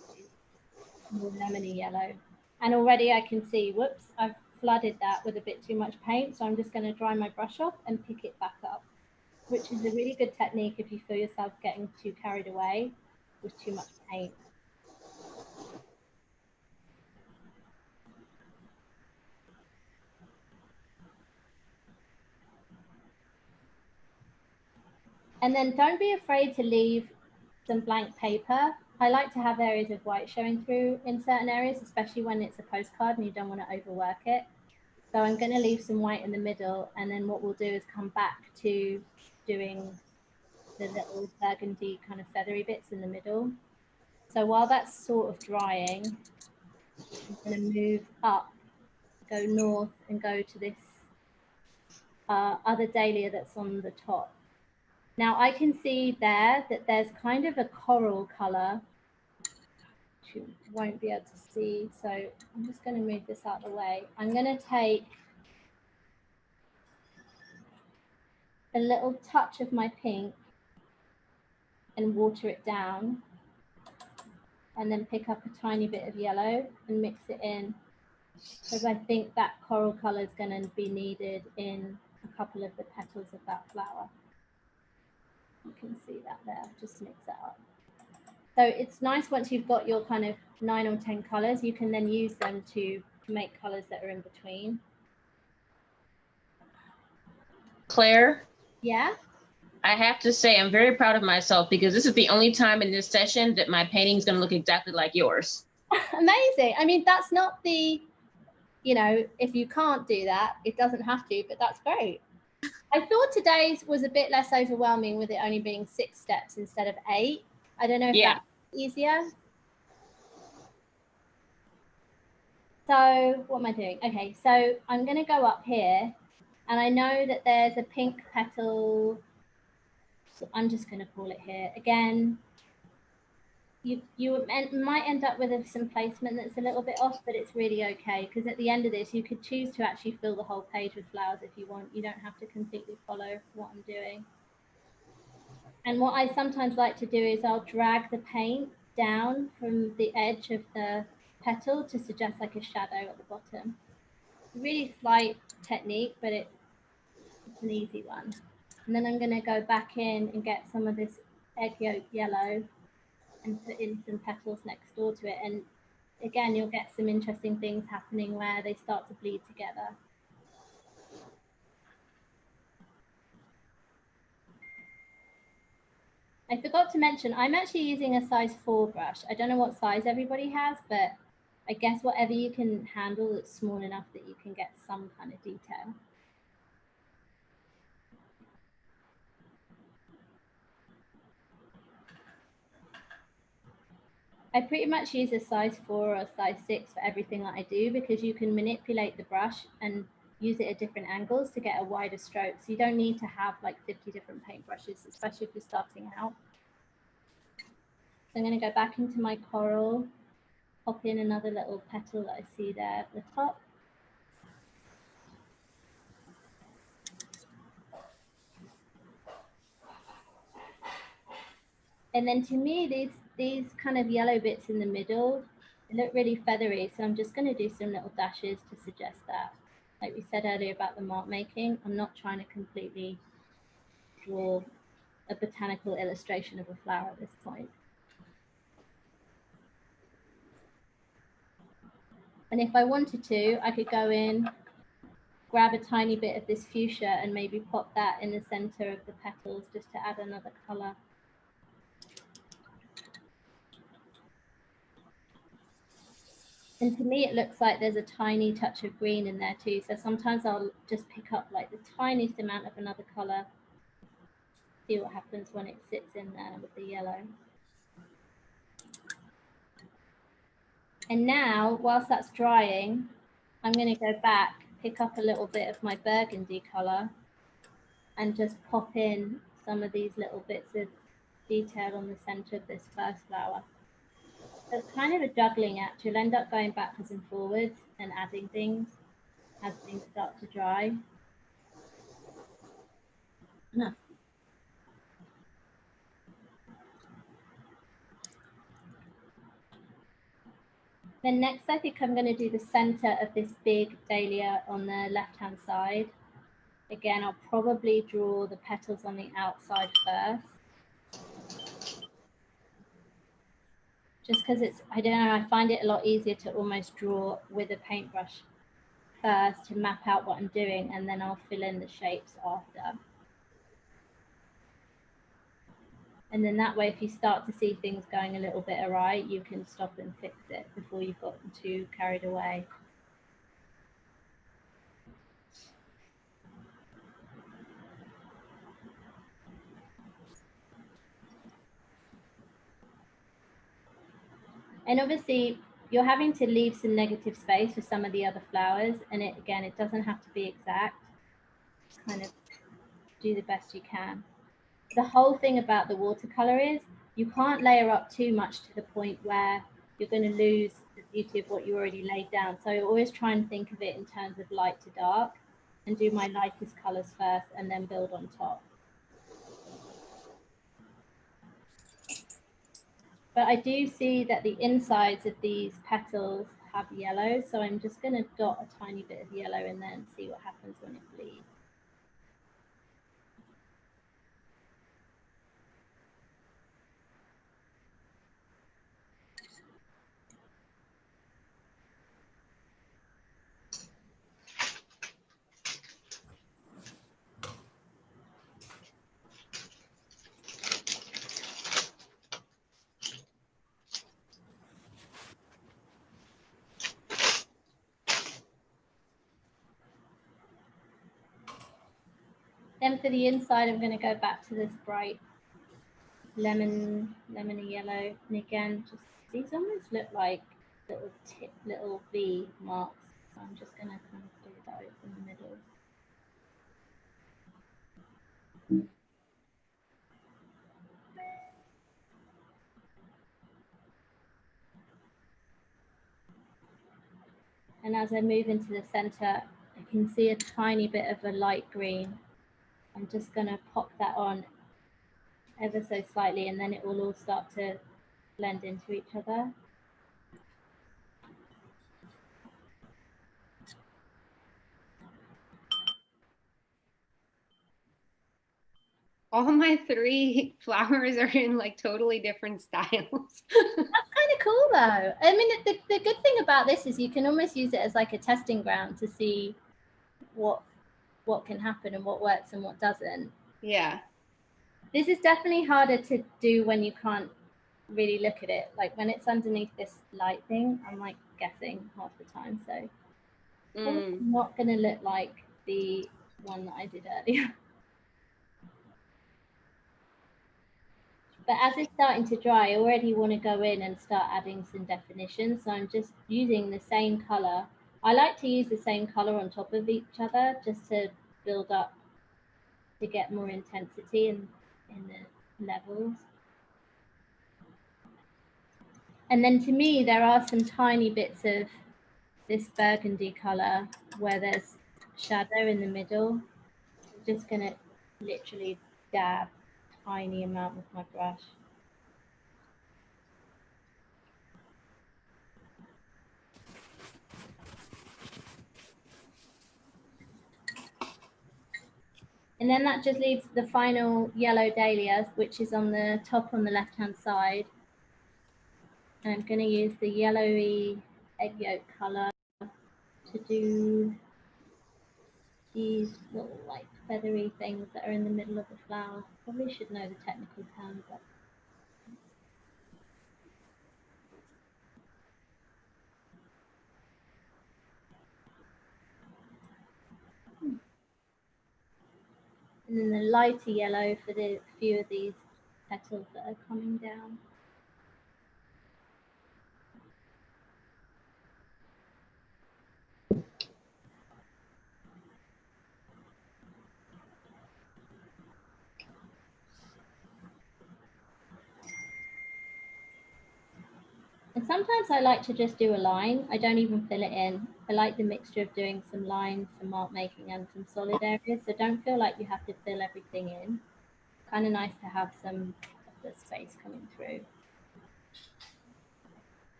B: more lemony yellow. And already I can see, whoops, I've flooded that with a bit too much paint. So I'm just going to dry my brush off and pick it back up, which is a really good technique if you feel yourself getting too carried away with too much paint. And then don't be afraid to leave some blank paper. I like to have areas of white showing through in certain areas, especially when it's a postcard and you don't want to overwork it. So I'm going to leave some white in the middle, and then what we'll do is come back to doing the little burgundy kind of feathery bits in the middle. So while that's sort of drying, I'm going to move up, go north, and go to this other dahlia that's on the top. Now I can see there that there's kind of a coral color, which you won't be able to see. So I'm just going to move this out of the way. I'm going to take a little touch of my pink and water it down, and then pick up a tiny bit of yellow and mix it in, because I think that coral color is going to be needed in a couple of the petals of that flower. You can see that there, just mix that up. So it's nice once you've got your kind of 9 or 10 colors, you can then use them to make colors that are in between.
G: Claire,
B: Yeah.
G: I have to say I'm very proud of myself because this is the only time in this session that my painting is going to look exactly like yours.
B: Amazing. I mean, that's not the, you know, if you can't do that, it doesn't have to, but that's great. I thought today's was a bit less overwhelming with it only being 6 steps instead of 8. I don't know if that's easier. So what am I doing? Okay, so I'm going to go up here and I know that there's a pink petal. So I'm just going to call it here. Again, you might end up with some placement that's a little bit off, but it's really okay because at the end of this, you could choose to actually fill the whole page with flowers if you want. You don't have to completely follow what I'm doing. And what I sometimes like to do is I'll drag the paint down from the edge of the petal to suggest like a shadow at the bottom. Really slight technique, but it's an easy one. And then I'm going to go back in and get some of this egg yolk yellow and put in some petals next door to it. And again, you'll get some interesting things happening where they start to bleed together. I forgot to mention, I'm actually using a size 4 brush. I don't know what size everybody has, but I guess whatever you can handle that's small enough that you can get some kind of detail. I pretty much use a size 4 or a size 6 for everything that I do because you can manipulate the brush and use it at different angles to get a wider stroke. So you don't need to have like 50 different paintbrushes, especially if you're starting out. So I'm going to go back into my coral, pop in another little petal that I see there at the top. And then to me, these kind of yellow bits in the middle, they look really feathery. So I'm just going to do some little dashes to suggest that. Like we said earlier about the mark making, I'm not trying to completely draw a botanical illustration of a flower at this point. And if I wanted to, I could go in, grab a tiny bit of this fuchsia and maybe pop that in the center of the petals just to add another color. And to me, it looks like there's a tiny touch of green in there too. So sometimes I'll just pick up like the tiniest amount of another color, see what happens when it sits in there with the yellow. And now, whilst that's drying, I'm going to go back, pick up a little bit of my burgundy color and just pop in some of these little bits of detail on the center of this first flower. So it's kind of a juggling act. You'll end up going backwards and forwards and adding things as things start to dry. No. Then next, I think I'm going to do the center of this big dahlia on the left-hand side. Again, I'll probably draw the petals on the outside first. Just because it's, I don't know, I find it a lot easier to almost draw with a paintbrush first to map out what I'm doing, and then I'll fill in the shapes after. And then that way, if you start to see things going a little bit awry, you can stop and fix it before you've gotten too carried away. And obviously, you're having to leave some negative space for some of the other flowers. And it, again, it doesn't have to be exact. Just kind of do the best you can. The whole thing about the watercolor is you can't layer up too much to the point where you're going to lose the beauty of what you already laid down. So I always try and think of it in terms of light to dark and do my lightest colors first and then build on top. But I do see that the insides of these petals have yellow, so I'm just going to dot a tiny bit of yellow in there and see what happens when it bleeds. then for the inside, I'm going to go back to this bright lemony yellow. And again, just these almost look like little V marks. So I'm just going to kind of do those in the middle. And as I move into the center, I can see a tiny bit of a light green. I'm just going to pop that on ever so slightly, and then it will all start to blend into each other.
D: All my 3 flowers are in like totally different styles.
B: That's kind of cool though. I mean, the good thing about this is you can almost use it as like a testing ground to see what can happen and what works and what doesn't.
D: Yeah.
B: This is definitely harder to do when you can't really look at it. Like when it's underneath this light thing, I'm like guessing half the time. So it's not going to look like the one that I did earlier. But as it's starting to dry, I already want to go in and start adding some definition. So I'm just using the same color. I like to use the same color on top of each other just to build up, to get more intensity in the levels. And then to me, there are some tiny bits of this burgundy color where there's shadow in the middle. I'm just going to literally dab a tiny amount with my brush. And then that just leaves the final yellow dahlia, which is on the top on the left-hand side. And I'm going to use the yellowy egg yolk color to do these little like feathery things that are in the middle of the flower. Probably should know the technical term, but and then the lighter yellow for the few of these petals that are coming down. And sometimes I like to just do a line. I don't even fill it in. I like the mixture of doing some lines, some mark making and some solid areas. So don't feel like you have to fill everything in. Kind of nice to have some of the space coming through.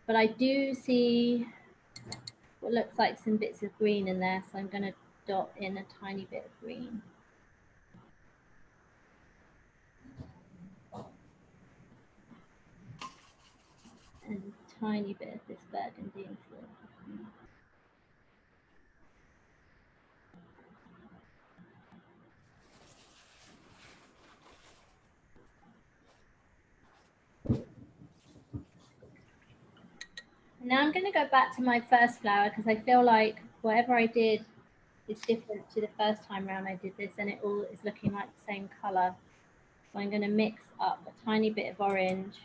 B: But I do see what looks like some bits of green in there. So I'm going to dot in a tiny bit of green. And a tiny bit of this burgundy and floral. Now I'm going to go back to my first flower because I feel like whatever I did is different to the first time round I did this, and it all is looking like the same color. So I'm going to mix up a tiny bit of orange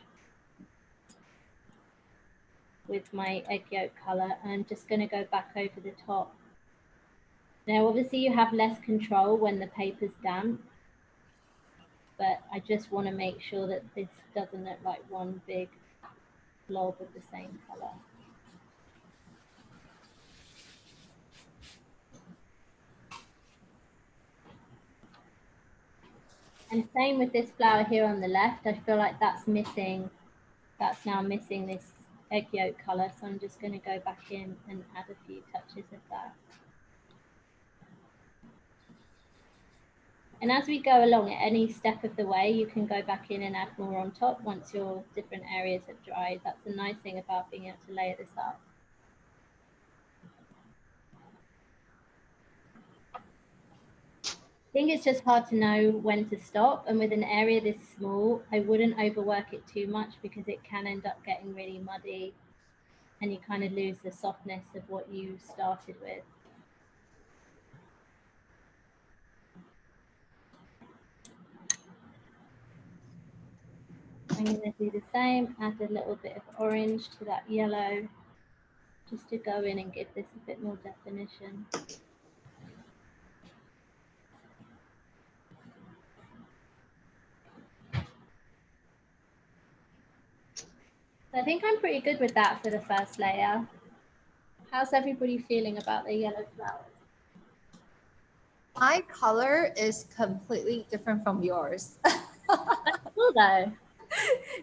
B: with my egg yolk color, and I'm just going to go back over the top. Now obviously you have less control when the paper's damp, but I just want to make sure that this doesn't look like one big blob of the same color. And same with this flower here on the left. I feel like that's now missing this egg yolk color. So I'm just going to go back in and add a few touches of that. And as we go along at any step of the way, you can go back in and add more on top once your different areas have dried. That's the nice thing about being able to layer this up. I think it's just hard to know when to stop, and with an area this small, I wouldn't overwork it too much because it can end up getting really muddy and you kind of lose the softness of what you started with. I'm going to do the same, add a little bit of orange to that yellow, just to go in and give this a bit more definition. So I think I'm pretty good with that for the first layer. How's everybody feeling about the yellow flowers?
F: My color is completely different from yours.
B: That's cool though.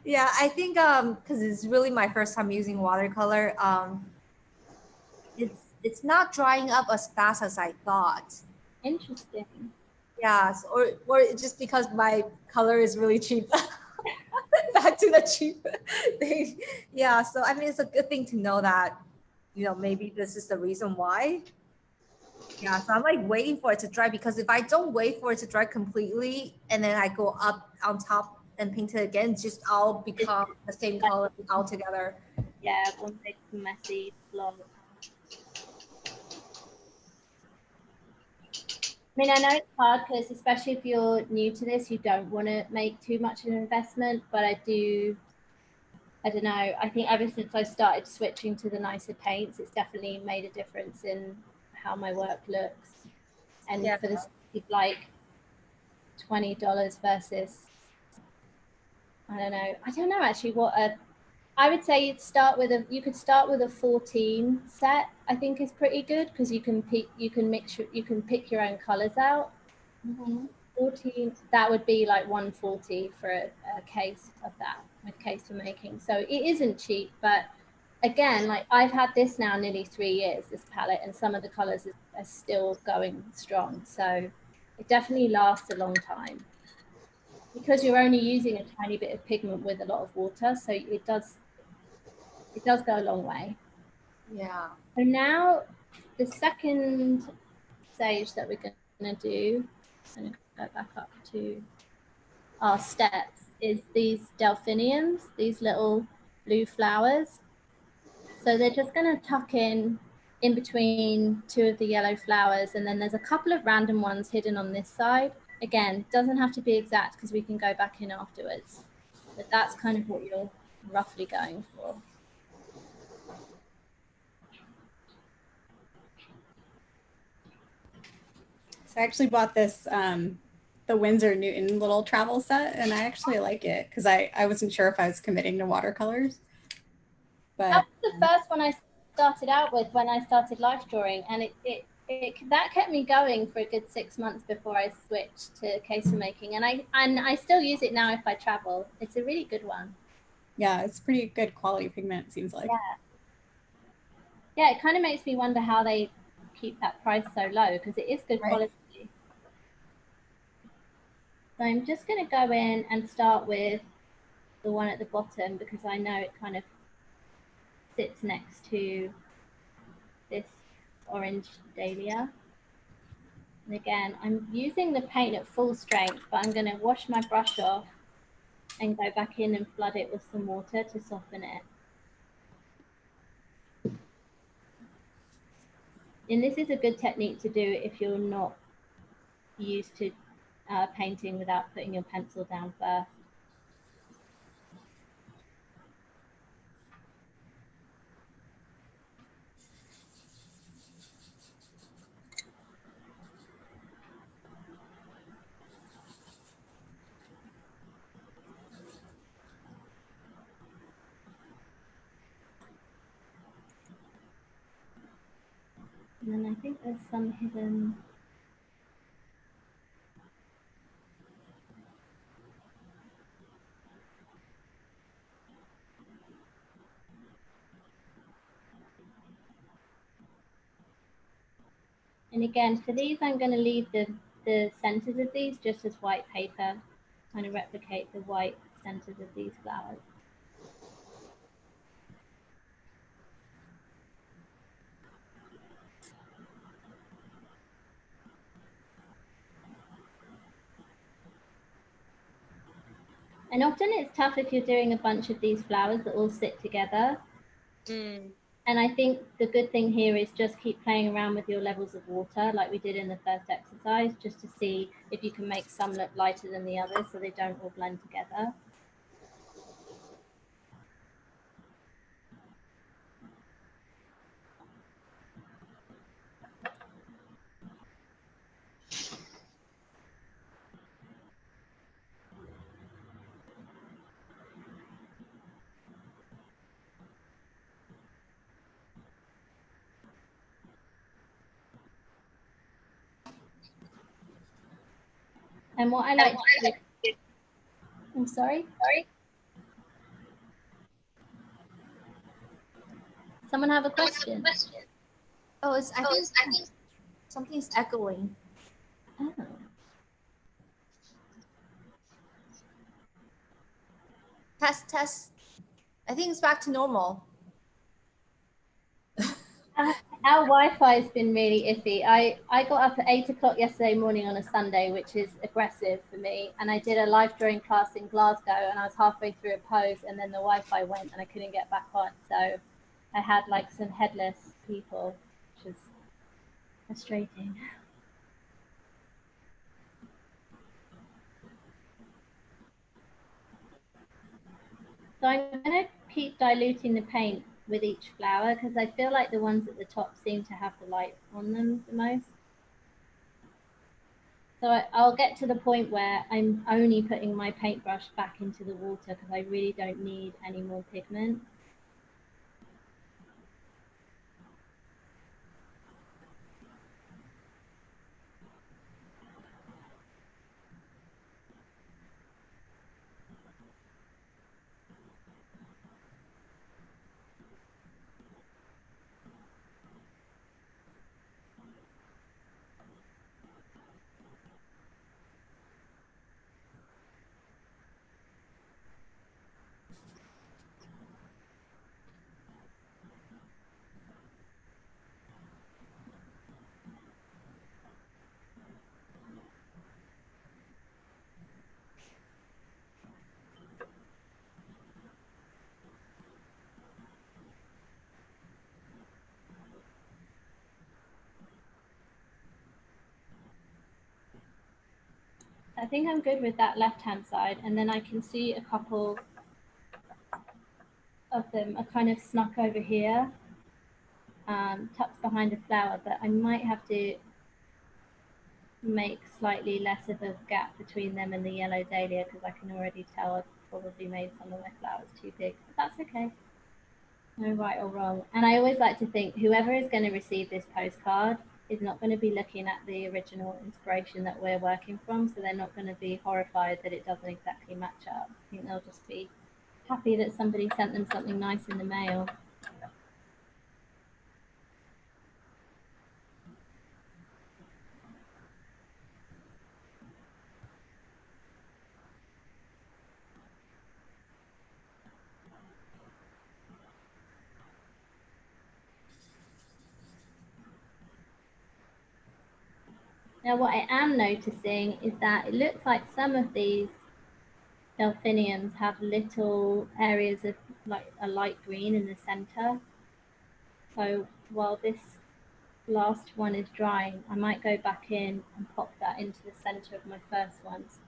F: Yeah, I think because it's really my first time using watercolor. It's not drying up as fast as I thought.
B: Interesting.
F: Yeah, or it's just because my color is really cheap. Back to the cheap thing. Yeah, so I mean, it's a good thing to know that, you know, maybe this is the reason why. Yeah, so I'm like waiting for it to dry, because if I don't wait for it to dry completely and then I go up on top and paint it again, it's just all become the same color altogether.
B: Yeah, one big messy blob. I mean, I know it's hard because especially if you're new to this, you don't want to make too much of an investment, but I don't know, I think ever since I started switching to the nicer paints, it's definitely made a difference in how my work looks. And
F: Yeah.
B: for this, like $20 versus, I don't know actually what I would say you could start with a 14 set. I think is pretty good because you can pick your own colors out.
F: Mm-hmm.
B: 14, that would be like 140 for a case of that, a case for making. So it isn't cheap, but again, like I've had this now nearly 3 years, this palette, and some of the colors are still going strong. So it definitely lasts a long time because you're only using a tiny bit of pigment with a lot of water. So it does go a long way.
F: Yeah.
B: So now the second stage that we're going to do, I'm going to go back up to our steps, is these delphiniums, these little blue flowers. So they're just going to tuck in between two of the yellow flowers, and then there's a couple of random ones hidden on this side. Again, doesn't have to be exact because we can go back in afterwards, but that's kind of what you're roughly going for.
A: So I actually bought this the Winsor Newton little travel set, and I actually like it because I wasn't sure if I was committing to watercolors. But
B: that was the first one I started out with when I started life drawing, and that kept me going for a good 6 months before I switched to case for making, and I still use it now if I travel. It's a really good one.
A: yeah, it's pretty good quality pigment, it seems like.
B: Yeah, it kind of makes me wonder how they keep that price so low, because it is good quality. So I'm just going to go in and start with the one at the bottom because I know it kind of sits next to this orange dahlia. And again, I'm using the paint at full strength, but I'm going to wash my brush off and go back in and flood it with some water to soften it. And this is a good technique to do if you're not used to painting without putting your pencil down first. And then I think there's some hidden. And again, for these, I'm going to leave the centers of these just as white paper, kind of replicate the white centers of these flowers. And often it's tough if you're doing a bunch of these flowers that all sit together. And I think the good thing here is just keep playing around with your levels of water like we did in the first exercise, just to see if you can make some look lighter than the others so they don't all blend together. And what I like to do, I'm sorry? Someone have a question?
F: Oh, I think something's echoing.
B: Oh.
F: Test, test. I think it's back to normal.
B: Our Wi-Fi has been really iffy. I got up at 8 o'clock yesterday morning on a Sunday, which is aggressive for me. And I did a live drawing class in Glasgow, and I was halfway through a pose, and then the Wi-Fi went, and I couldn't get back on. So I had like some headless people, which was frustrating. So I'm going to keep diluting the paint with each flower because I feel like the ones at the top seem to have the light on them the most. So I'll get to the point where I'm only putting my paintbrush back into the water because I really don't need any more pigment. I think I'm good with that left-hand side, and then I can see a couple of them are kind of snuck over here, tucked behind a flower, but I might have to make slightly less of a gap between them and the yellow dahlia because I can already tell I've probably made some of my flowers too big, but that's okay. No right or wrong. And I always like to think whoever is going to receive this postcard is not going to be looking at the original inspiration that we're working from, so they're not going to be horrified that it doesn't exactly match up. I think they'll just be happy that somebody sent them something nice in the mail. Now what I am noticing is that it looks like some of these delphiniums have little areas of like a light green in the center. So while this last one is drying, I might go back in and pop that into the center of my first ones.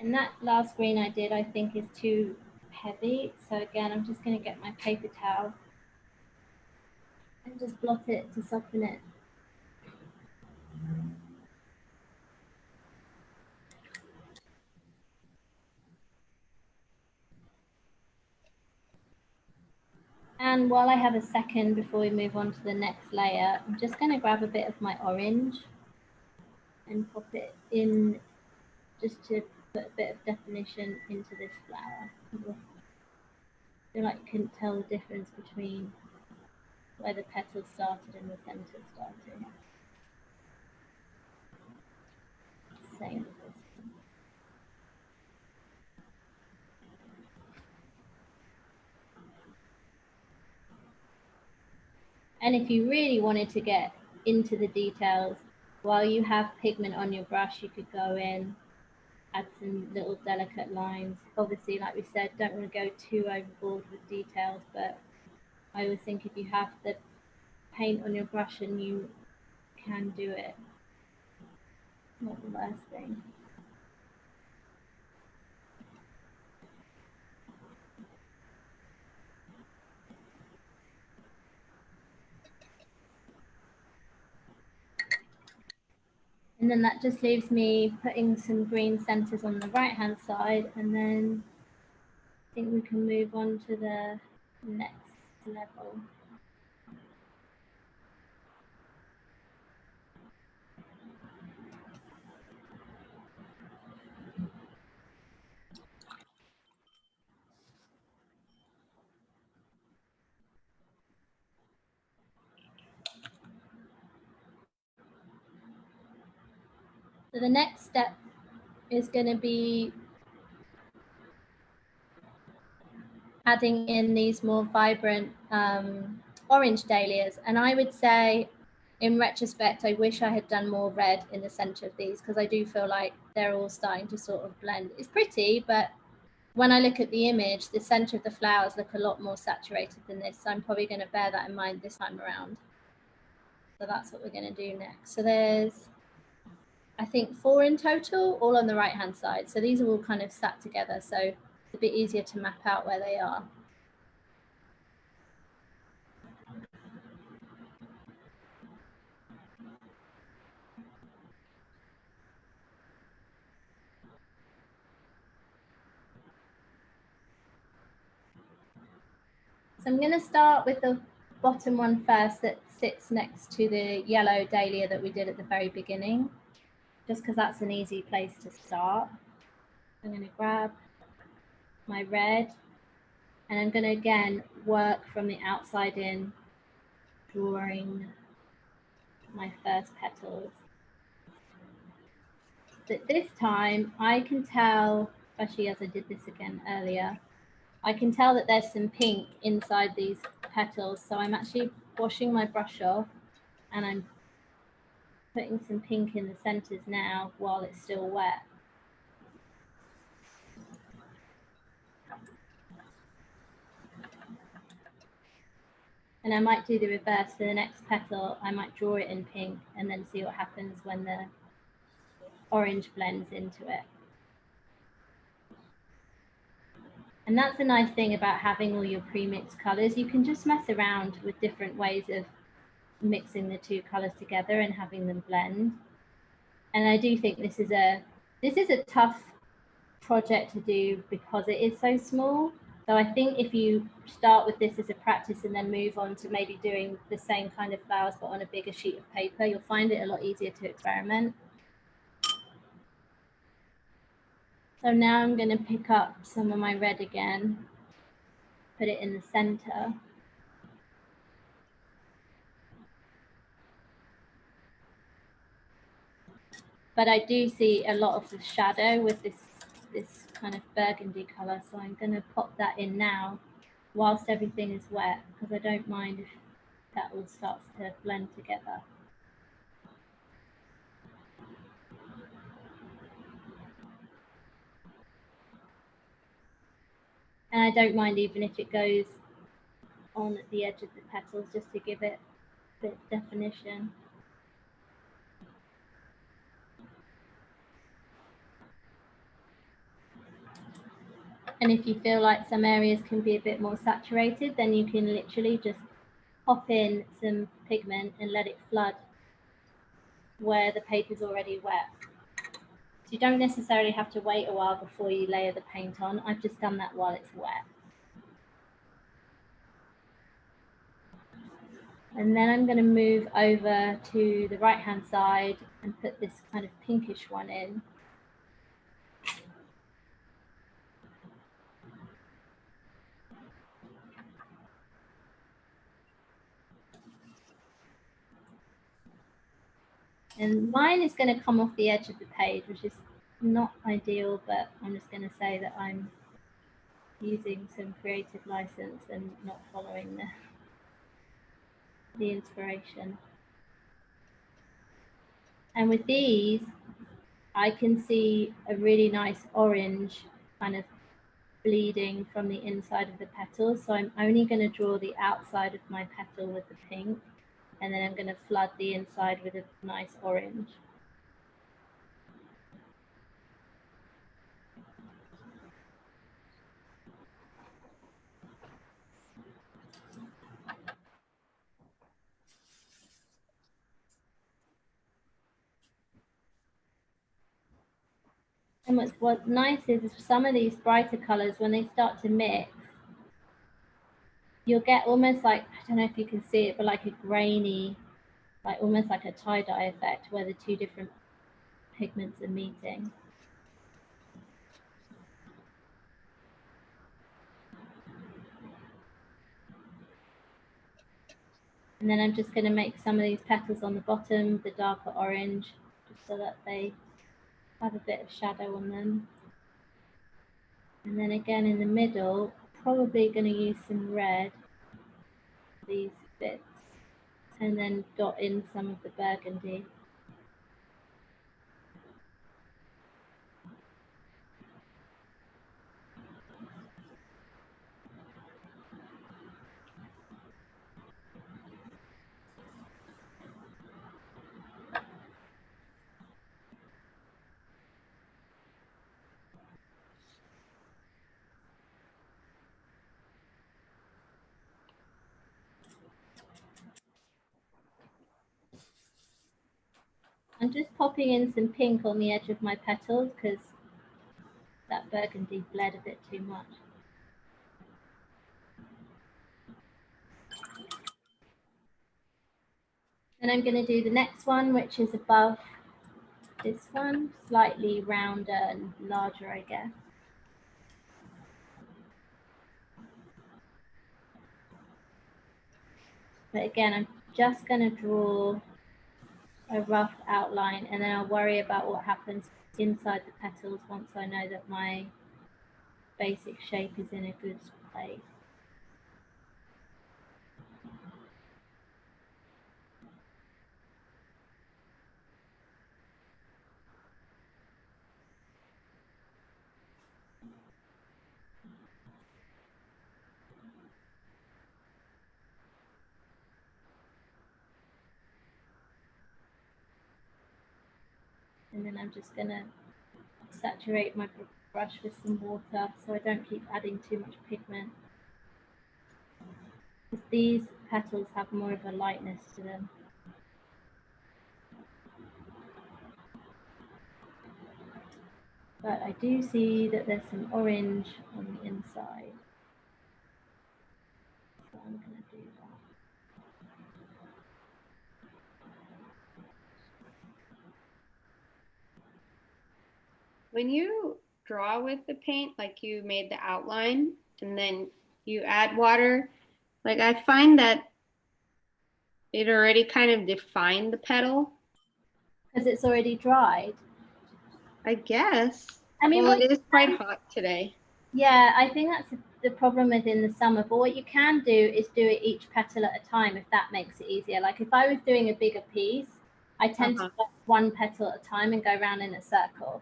B: And that last green I did, I think is too heavy. So again, I'm just going to get my paper towel and just blot it to soften it. And while I have a second before we move on to the next layer, I'm just going to grab a bit of my orange and pop it in just to put a bit of definition into this flower. I feel like you couldn't tell the difference between where the petals started and the center started. Same with this one. And if you really wanted to get into the details, while you have pigment on your brush, you could go in, add some little delicate lines. Obviously, like we said, don't want to go too overboard with details, but I always think if you have the paint on your brush and you can do it, not the worst thing. And then that just leaves me putting some green centers on the right hand side, and then I think we can move on to the next level. So the next step is going to be adding in these more vibrant orange dahlias. And I would say, in retrospect, I wish I had done more red in the center of these, because I do feel like they're all starting to sort of blend. It's pretty, but when I look at the image, the center of the flowers look a lot more saturated than this. So I'm probably going to bear that in mind this time around. So that's what we're going to do next. So there's, I think, 4 in total, all on the right hand side. So these are all kind of sat together, so it's a bit easier to map out where they are. So I'm going to start with the bottom one first, that sits next to the yellow dahlia that we did at the very beginning, just because that's an easy place to start. I'm going to grab my red, and I'm going to again work from the outside in, drawing my first petals. But this time I can tell, especially as I did this again earlier, I can tell that there's some pink inside these petals. So I'm actually washing my brush off, and I'm putting some pink in the centers now while it's still wet. And I might do the reverse for the next petal. I might draw it in pink and then see what happens when the orange blends into it. And that's the nice thing about having all your pre-mixed colors. You can just mess around with different ways of mixing the two colors together and having them blend. And I do think this is a tough project to do because it is so small. So I think if you start with this as a practice and then move on to maybe doing the same kind of flowers but on a bigger sheet of paper, you'll find it a lot easier to experiment. So now I'm going to pick up some of my red again, put it in the center. But I do see a lot of the shadow with this kind of burgundy color, so I'm going to pop that in now whilst everything is wet, because I don't mind if that all starts to blend together. And I don't mind even if it goes on at the edge of the petals, just to give it a bit of definition. And if you feel like some areas can be a bit more saturated, then you can literally just pop in some pigment and let it flood where the paper's already wet. So you don't necessarily have to wait a while before you layer the paint on. I've just done that while it's wet. And then I'm going to move over to the right hand side and put this kind of pinkish one in. And mine is going to come off the edge of the page, which is not ideal, but I'm just going to say that I'm using some creative license and not following the inspiration. And with these, I can see a really nice orange kind of bleeding from the inside of the petals. So I'm only going to draw the outside of my petal with the pink, and then I'm going to flood the inside with a nice orange. And what's nice is some of these brighter colors, when they start to mix, you'll get almost like, I don't know if you can see it, but like a grainy, like almost like a tie-dye effect where the two different pigments are meeting. And then I'm just going to make some of these petals on the bottom the darker orange, just so that they have a bit of shadow on them. And then again in the middle, probably going to use some red, these bits, and then dot in some of the burgundy. I'm just popping in some pink on the edge of my petals because that burgundy bled a bit too much. Then I'm going to do the next one, which is above this one, slightly rounder and larger, I guess. But again, I'm just going to draw a rough outline, and then I'll worry about what happens inside the petals once I know that my basic shape is in a good place. And then I'm just going to saturate my brush with some water so I don't keep adding too much pigment. Because these petals have more of a lightness to them. But I do see that there's some orange on the inside. So I'm going to do that.
D: When you draw with the paint, like you made the outline and then you add water, like I find that it already kind of defined the petal.
B: Because it's already dried.
D: I guess.
B: I mean,
D: well, it is quite hot today.
B: Yeah, I think that's the problem within the summer. But what you can do is do it each petal at a time, if that makes it easier. Like if I was doing a bigger piece, I tend to put one petal at a time and go around in a circle.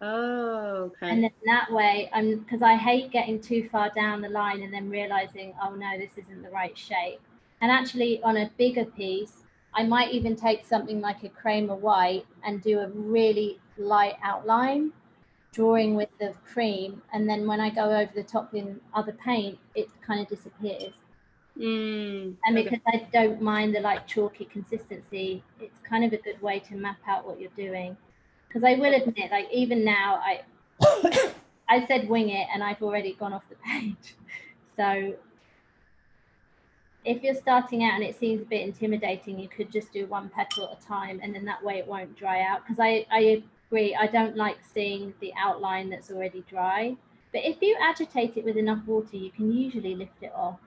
D: Oh, okay.
B: And then that way, because I hate getting too far down the line and then realizing, oh no, this isn't the right shape. And actually on a bigger piece, I might even take something like a cream or white and do a really light outline, drawing with the cream, and then when I go over the top in other paint, it kind of disappears. And because I don't mind the like chalky consistency, it's kind of a good way to map out what you're doing. Because I will admit, like even now, I said wing it and I've already gone off the page. So if you're starting out and it seems a bit intimidating, you could just do one petal at a time, and then that way it won't dry out. Because I agree, I don't like seeing the outline that's already dry. But if you agitate it with enough water, you can usually lift it off.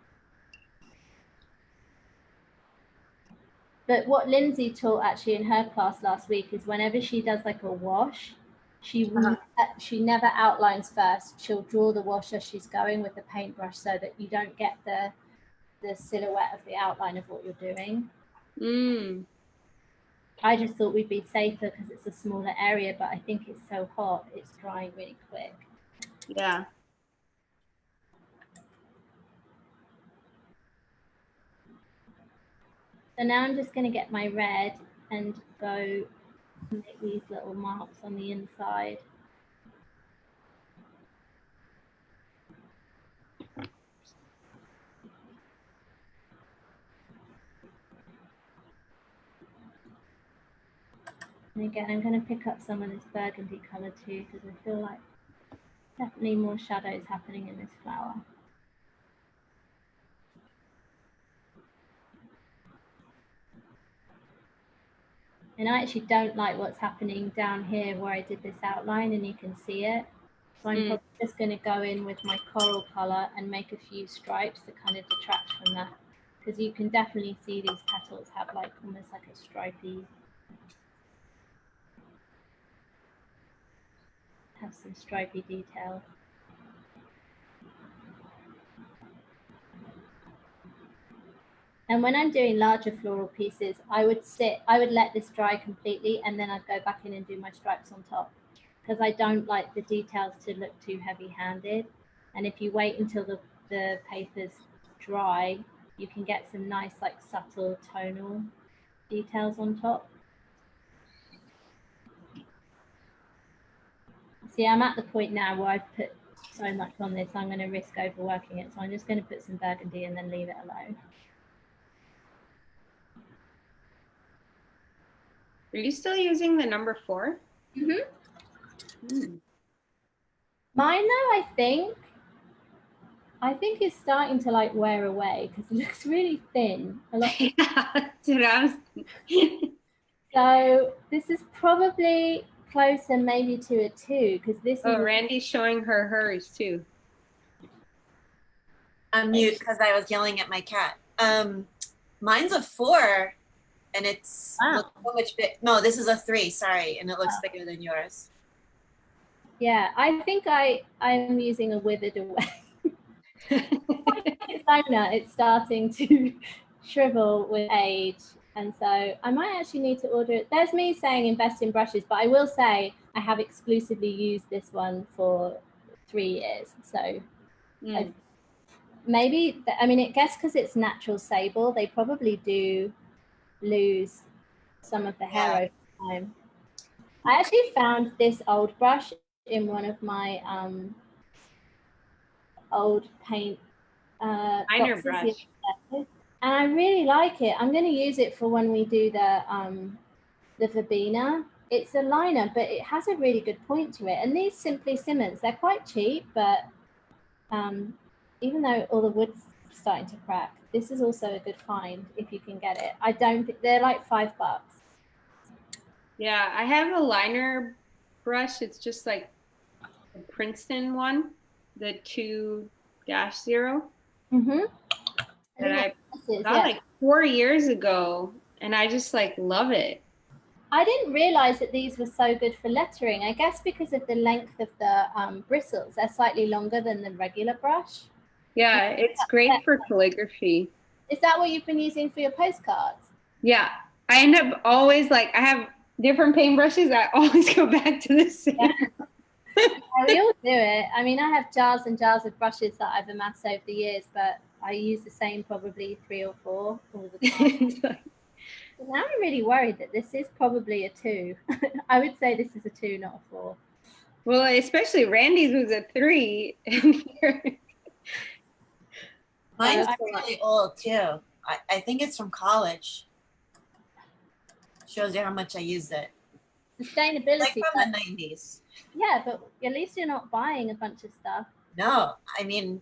B: But what Lindsay taught actually in her class last week is whenever she does like a wash, she never outlines first. She'll draw the wash as she's going with the paintbrush so that you don't get the silhouette of the outline of what you're doing. I just thought we'd be safer because it's a smaller area, but I think it's so hot, it's drying really quick.
D: Yeah.
B: So now I'm just going to get my red and go make these little marks on the inside. And again, I'm going to pick up some of this burgundy colour too, because I feel like definitely more shadows happening in this flower. And I actually don't like what's happening down here where I did this outline and you can see it. So I'm probably just going to go in with my coral colour and make a few stripes to kind of detract from that. Because you can definitely see these petals have like almost like a stripy, have some stripy detail. And when I'm doing larger floral pieces, I would let this dry completely and then I'd go back in and do my stripes on top, because I don't like the details to look too heavy-handed. And if you wait until the paper's dry, you can get some nice like subtle tonal details on top. See, I'm at the point now where I've put so much on this, I'm going to risk overworking it. So I'm just going to put some burgundy and then leave it alone.
D: Are you still using the number 4?
B: Mm-hmm. Mine though, I think it's starting to like wear away because it looks really thin. A lot.
D: Yeah, dude, I was...
B: So this is probably closer maybe to a 2 because this
D: Oh,
B: is.
D: Randy's showing her hers too.
E: I'm mute because I was yelling at my cat. Mine's a 4. And it's looks so much big. No, this is a 3, sorry, and it looks bigger than yours.
B: Yeah, I think I'm using a withered away. It's starting to shrivel with age, and so I might actually need to order it. There's me saying invest in brushes, but I will say I have exclusively used this one for 3 years. So maybe, I mean, I guess because it's natural sable, they probably do lose some of the hair over time. I actually found this old brush in one of my old paint
D: liner brush,
B: and I really like it. I'm going to use it for when we do the verbena. It's a liner, but it has a really good point to it. And these Simply Simmons, they're quite cheap, but even though all the wood's starting to crack, this is also a good find if you can get it. I don't think they're like $5.
D: Yeah, I have a liner brush. It's just like the Princeton one, the 2-0.
B: Mm-hmm.
D: That I got like 4 years ago, and I just like love it.
B: I didn't realize that these were so good for lettering. I guess because of the length of the bristles, they're slightly longer than the regular brush.
D: Yeah, it's great for calligraphy.
B: Is that what you've been using for your postcards?
D: Yeah, I end up always like, I have different paintbrushes. I always go back to the same.
B: Yeah, we all do it. I mean, I have jars and jars of brushes that I've amassed over the years, but I use the same probably 3 or 4 all the time. Now I'm really worried that this is probably a 2. I would say this is a 2, not a 4.
D: Well, especially Randy's was a 3.
E: Mine's really old too. I think it's from college. Shows you how much I use it.
B: Sustainability.
E: Like from the 90s.
B: Yeah, but at least you're not buying a bunch of stuff.
E: No, I mean,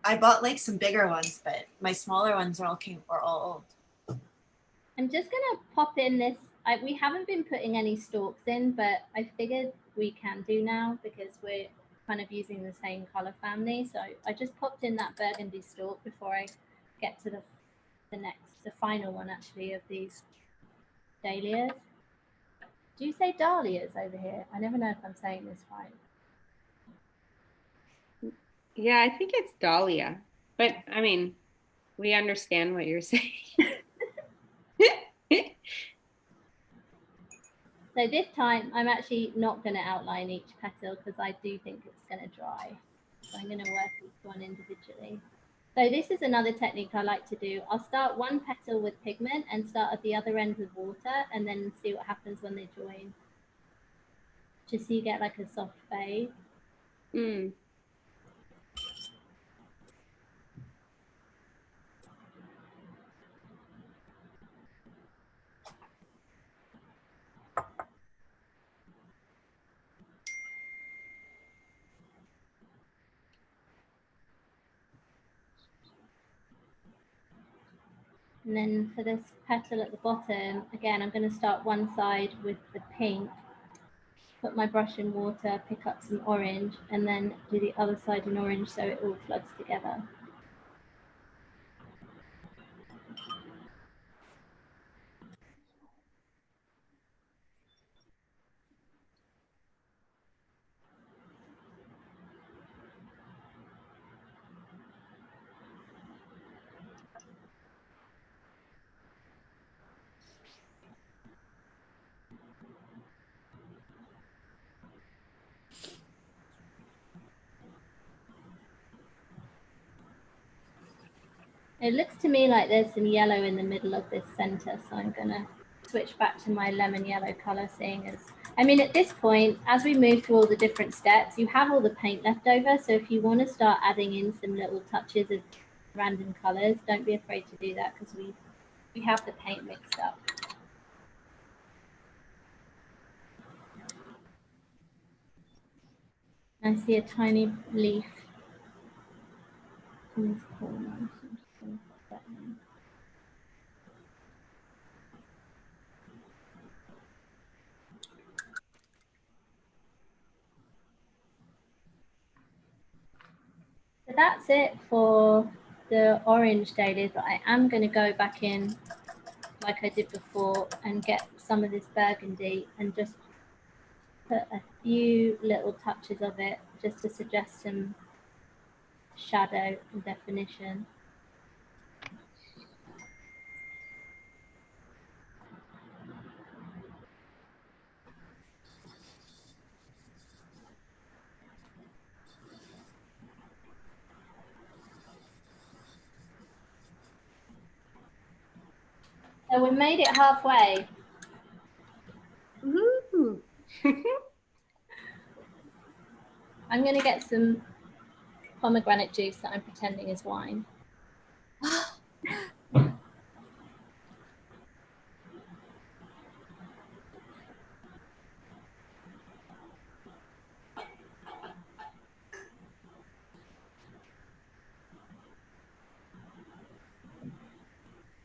E: I bought like some bigger ones, but my smaller ones are all old.
B: I'm just gonna pop in this. We haven't been putting any stalks in, but I figured we can do now because we're kind of using the same color family. So I just popped in that burgundy stalk before I get to the final one actually of these dahlias. Do you say dahlias over here? I never know if I'm saying this right.
D: Yeah, I think it's dahlia, but I mean, we understand what you're saying.
B: So this time I'm actually not going to outline each petal because I do think it's going to dry. So I'm going to work each one individually. So this is another technique I like to do. I'll start one petal with pigment and start at the other end with water and then see what happens when they join. Just so you get like a soft fade.
D: Mm.
B: And then for this petal at the bottom, again, I'm going to start one side with the pink, put my brush in water, pick up some orange, and then do the other side in orange so it all floods together. It looks to me like there's some yellow in the middle of this center, so I'm going to switch back to my lemon yellow color, seeing as, I mean, at this point, as we move through all the different steps, you have all the paint left over, so if you want to start adding in some little touches of random colors, don't be afraid to do that because we have the paint mixed up. I see a tiny leaf in this corner. So I'm just going to put that in. So that's it for the orange dailies, but I am going to go back in like I did before and get some of this burgundy and just put a few little touches of it just to suggest some shadow and definition. So we made it halfway.
D: Ooh.
B: I'm going to get some pomegranate juice that I'm pretending is wine.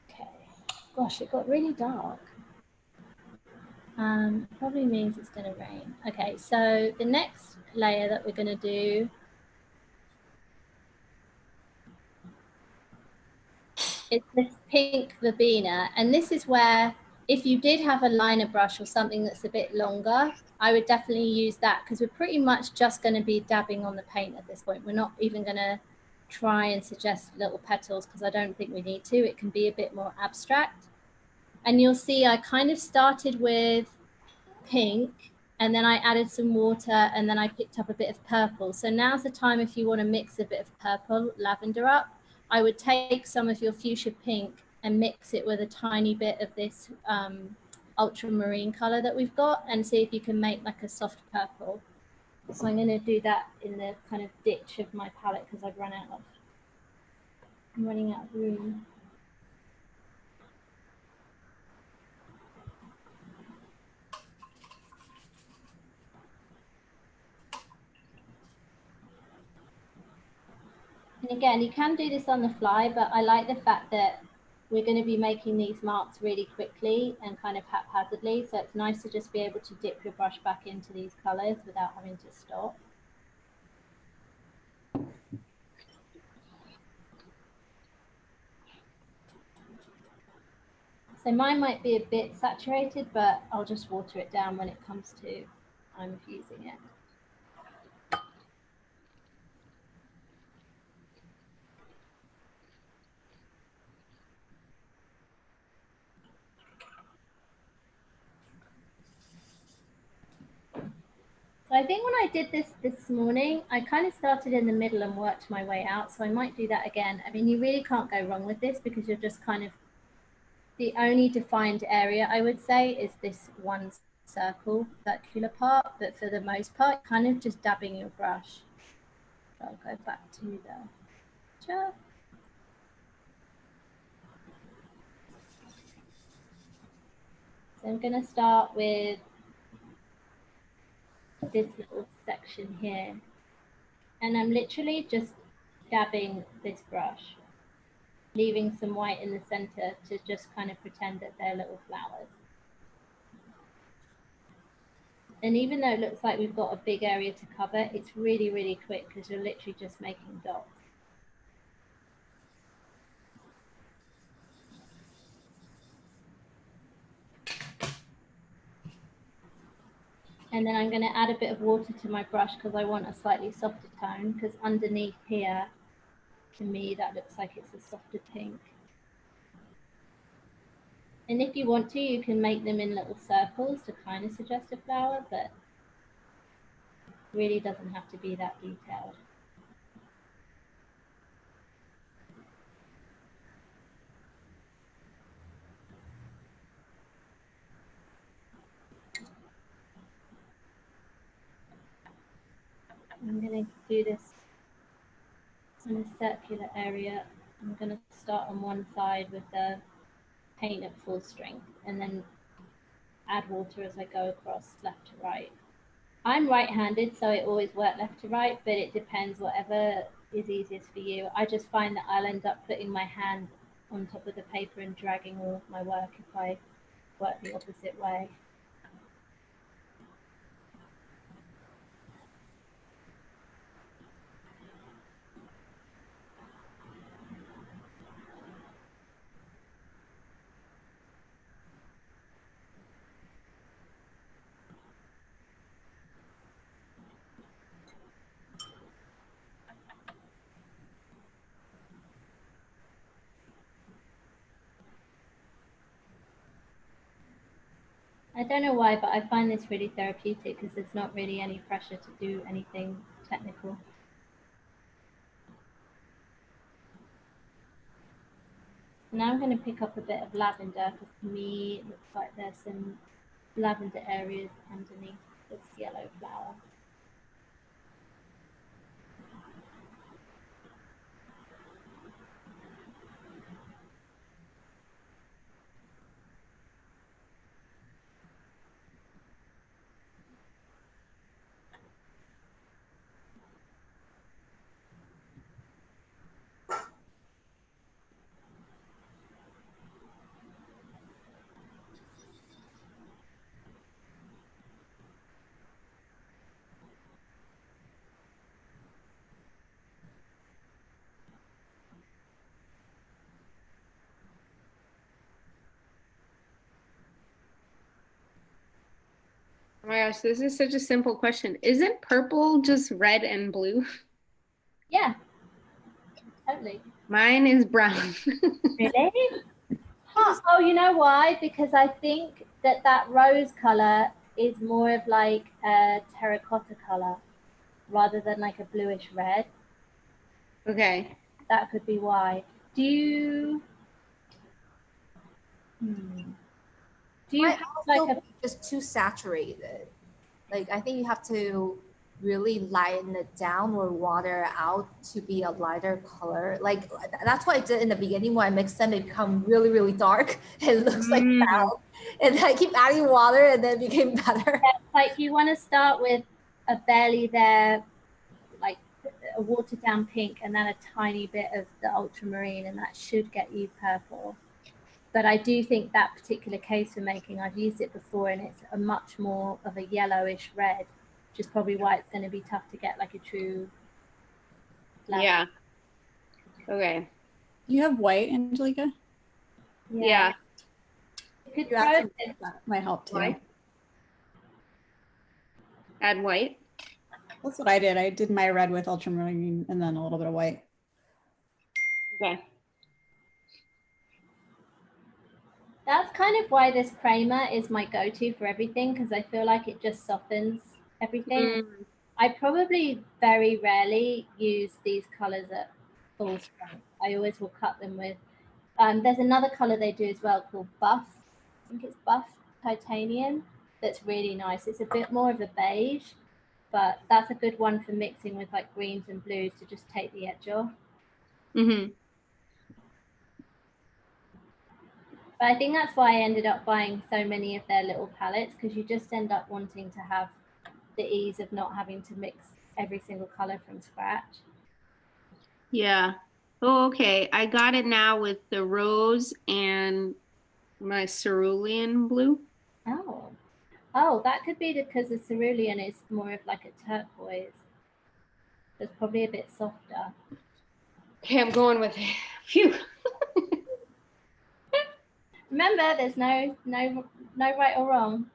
B: Okay. Gosh, it got really dark. Probably means it's going to rain. Okay, so the next layer that we're going to do is this pink verbena, and this is where if you did have a liner brush or something that's a bit longer, I would definitely use that because we're pretty much just going to be dabbing on the paint at this point. We're not even going to try and suggest little petals because I don't think we need to. It can be a bit more abstract. And you'll see I kind of started with pink and then I added some water and then I picked up a bit of purple. So now's the time if you want to mix a bit of purple, lavender up, I would take some of your fuchsia pink and mix it with a tiny bit of this ultramarine color that we've got and see if you can make like a soft purple. So I'm going to do that in the kind of ditch of my palette because I'm running out of room. And again, you can do this on the fly, but I like the fact that we're going to be making these marks really quickly and kind of haphazardly. So it's nice to just be able to dip your brush back into these colors without having to stop. So mine might be a bit saturated, but I'll just water it down when it comes to time of using it. So I think when I did this morning, I kind of started in the middle and worked my way out. So I might do that again. I mean, you really can't go wrong with this because you're just kind of, the only defined area I would say is this one circular part, but for the most part, kind of just dabbing your brush. So I'll go back to the picture. So I'm going to start with this little section here. And I'm literally just dabbing this brush, leaving some white in the center to just kind of pretend that they're little flowers. And even though it looks like we've got a big area to cover, it's really, really quick because you're literally just making dots. And then I'm going to add a bit of water to my brush because I want a slightly softer tone, because underneath here, to me, that looks like it's a softer pink. And if you want to, you can make them in little circles to kind of suggest a flower, but really doesn't have to be that detailed. I'm going to do this in a circular area. I'm going to start on one side with the paint at full strength and then add water as I go across left to right. I'm right-handed, so it always works left to right, but it depends whatever is easiest for you. I just find that I'll end up putting my hand on top of the paper and dragging all of my work if I work the opposite way. I don't know why, but I find this really therapeutic because there's not really any pressure to do anything technical. Now I'm going to pick up a bit of lavender because to me it looks like there's some lavender areas underneath this yellow flower.
D: Oh my gosh, this is such a simple question. Isn't purple just red and blue?
B: Yeah, totally.
D: Mine is brown.
B: Really? Huh. Oh, you know why? Because I think that rose color is more of like a terracotta color rather than like a bluish red.
D: Okay.
B: That could be why. Do you
F: Might
B: have
F: also
B: like a
F: be just too saturated. Like I think you have to really lighten it down or water out to be a lighter color. Like that's what I did in the beginning when I mixed them, they become really, really dark. It looks like brown. And I keep adding water and then it became better.
B: like you want to start with a barely there, like a watered down pink, and then a tiny bit of the ultramarine, and that should get you purple. But I do think that particular case for making, I've used it before, and it's a much more of a yellowish red, which is probably why it's going to be tough to get like a true black.
D: Yeah. Okay.
A: You have white, Angelica?
D: Yeah.
B: You could
A: You
B: throw
A: add some,
B: it.
A: that might help too.
D: White. Add white.
A: That's what I did. I did my red with ultramarine and then a little bit of white.
D: Okay.
B: That's kind of why this primer is my go-to for everything, because I feel like it just softens everything.
D: Mm.
B: I probably very rarely use these colors at full strength. I always will cut them with. There's another color they do as well called buff. I think it's buff titanium. That's really nice. It's a bit more of a beige, but that's a good one for mixing with like greens and blues to just take the edge off.
D: Mm-hmm.
B: But I think that's why I ended up buying so many of their little palettes, because you just end up wanting to have the ease of not having to mix every single color from scratch.
D: Yeah. Oh, okay. I got it now with the rose and my cerulean blue.
B: Oh, that could be because the cerulean is more of like a turquoise. It's probably a bit softer.
D: Okay, I'm going with it. Phew.
B: Remember, there's no right or wrong.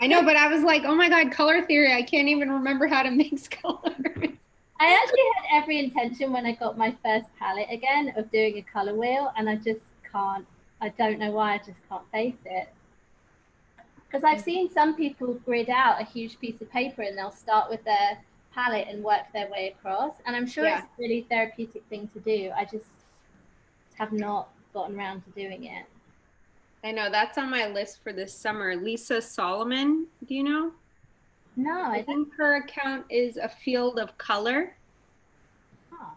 D: I know, but I was like, oh my God, color theory. I can't even remember how to mix colors.
B: I actually had every intention when I got my first palette again of doing a color wheel, and I just can't. I don't know why, I just can't face it. Because I've seen some people grid out a huge piece of paper and they'll start with their palette and work their way across. And I'm sure it's a really therapeutic thing to do. I just have not gotten around to doing it.
D: I know, that's on my list for this summer. Lisa Solomon, do you know?
B: No,
D: I think her account is A Field of Color.
B: Huh.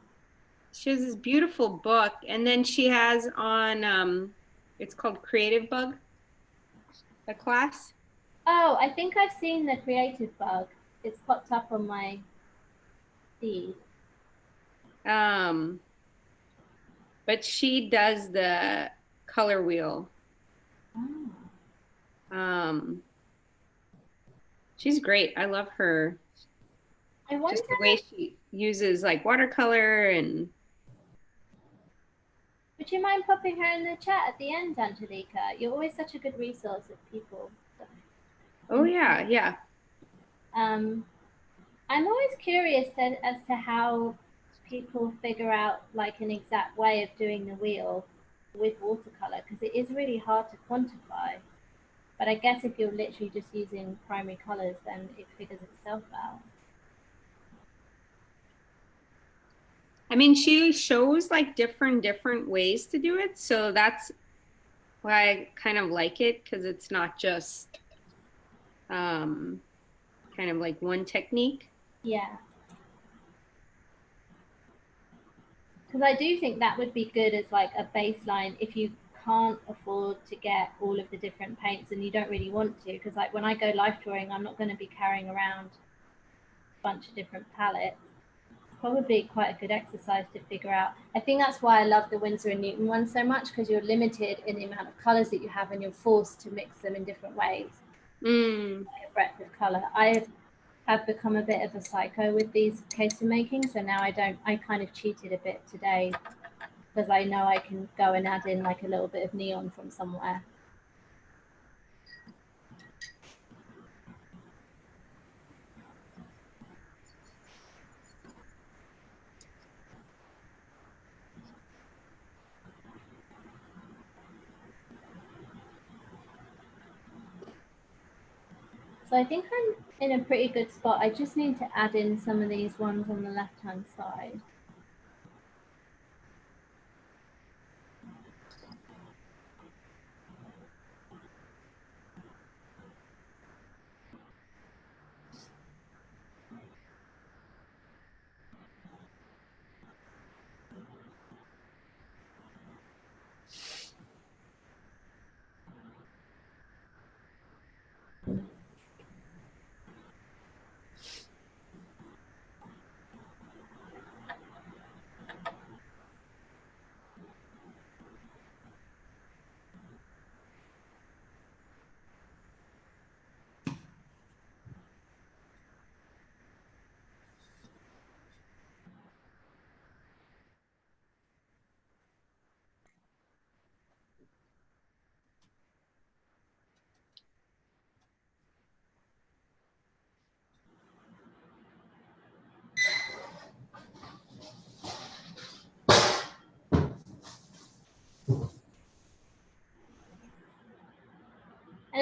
D: She has this beautiful book, and then she has on, it's called Creative Bug, a class.
B: Oh, I think I've seen the Creative Bug. It's popped up on my feed.
D: But she does the color wheel.
B: Oh.
D: She's great. I love her.
B: I wonder,
D: Just the way she uses like watercolor and.
B: would you mind popping her in the chat at the end, Angelica? You're always such a good resource of people.
D: Oh yeah, yeah.
B: I'm always curious as to how people figure out like an exact way of doing the wheel with watercolor, because it is really hard to quantify. But I guess if you're literally just using primary colors, then it figures itself out.
D: I mean, she shows like different ways to do it, so that's why I kind of like it, because it's not just kind of like one technique.
B: Yeah. Because I do think that would be good as like a baseline if you can't afford to get all of the different paints and you don't really want to. Because like when I go life drawing, I'm not going to be carrying around a bunch of different palettes. It's probably quite a good exercise to figure out. I think that's why I love the Winsor and Newton one so much, because you're limited in the amount of colors that you have and you're forced to mix them in different ways. Like a breadth of color. I have become a bit of a psycho with these case making, so now I kind of cheated a bit today because I know I can go and add in like a little bit of neon from somewhere. So I think I'm in a pretty good spot. I just need to add in some of these ones on the left hand side.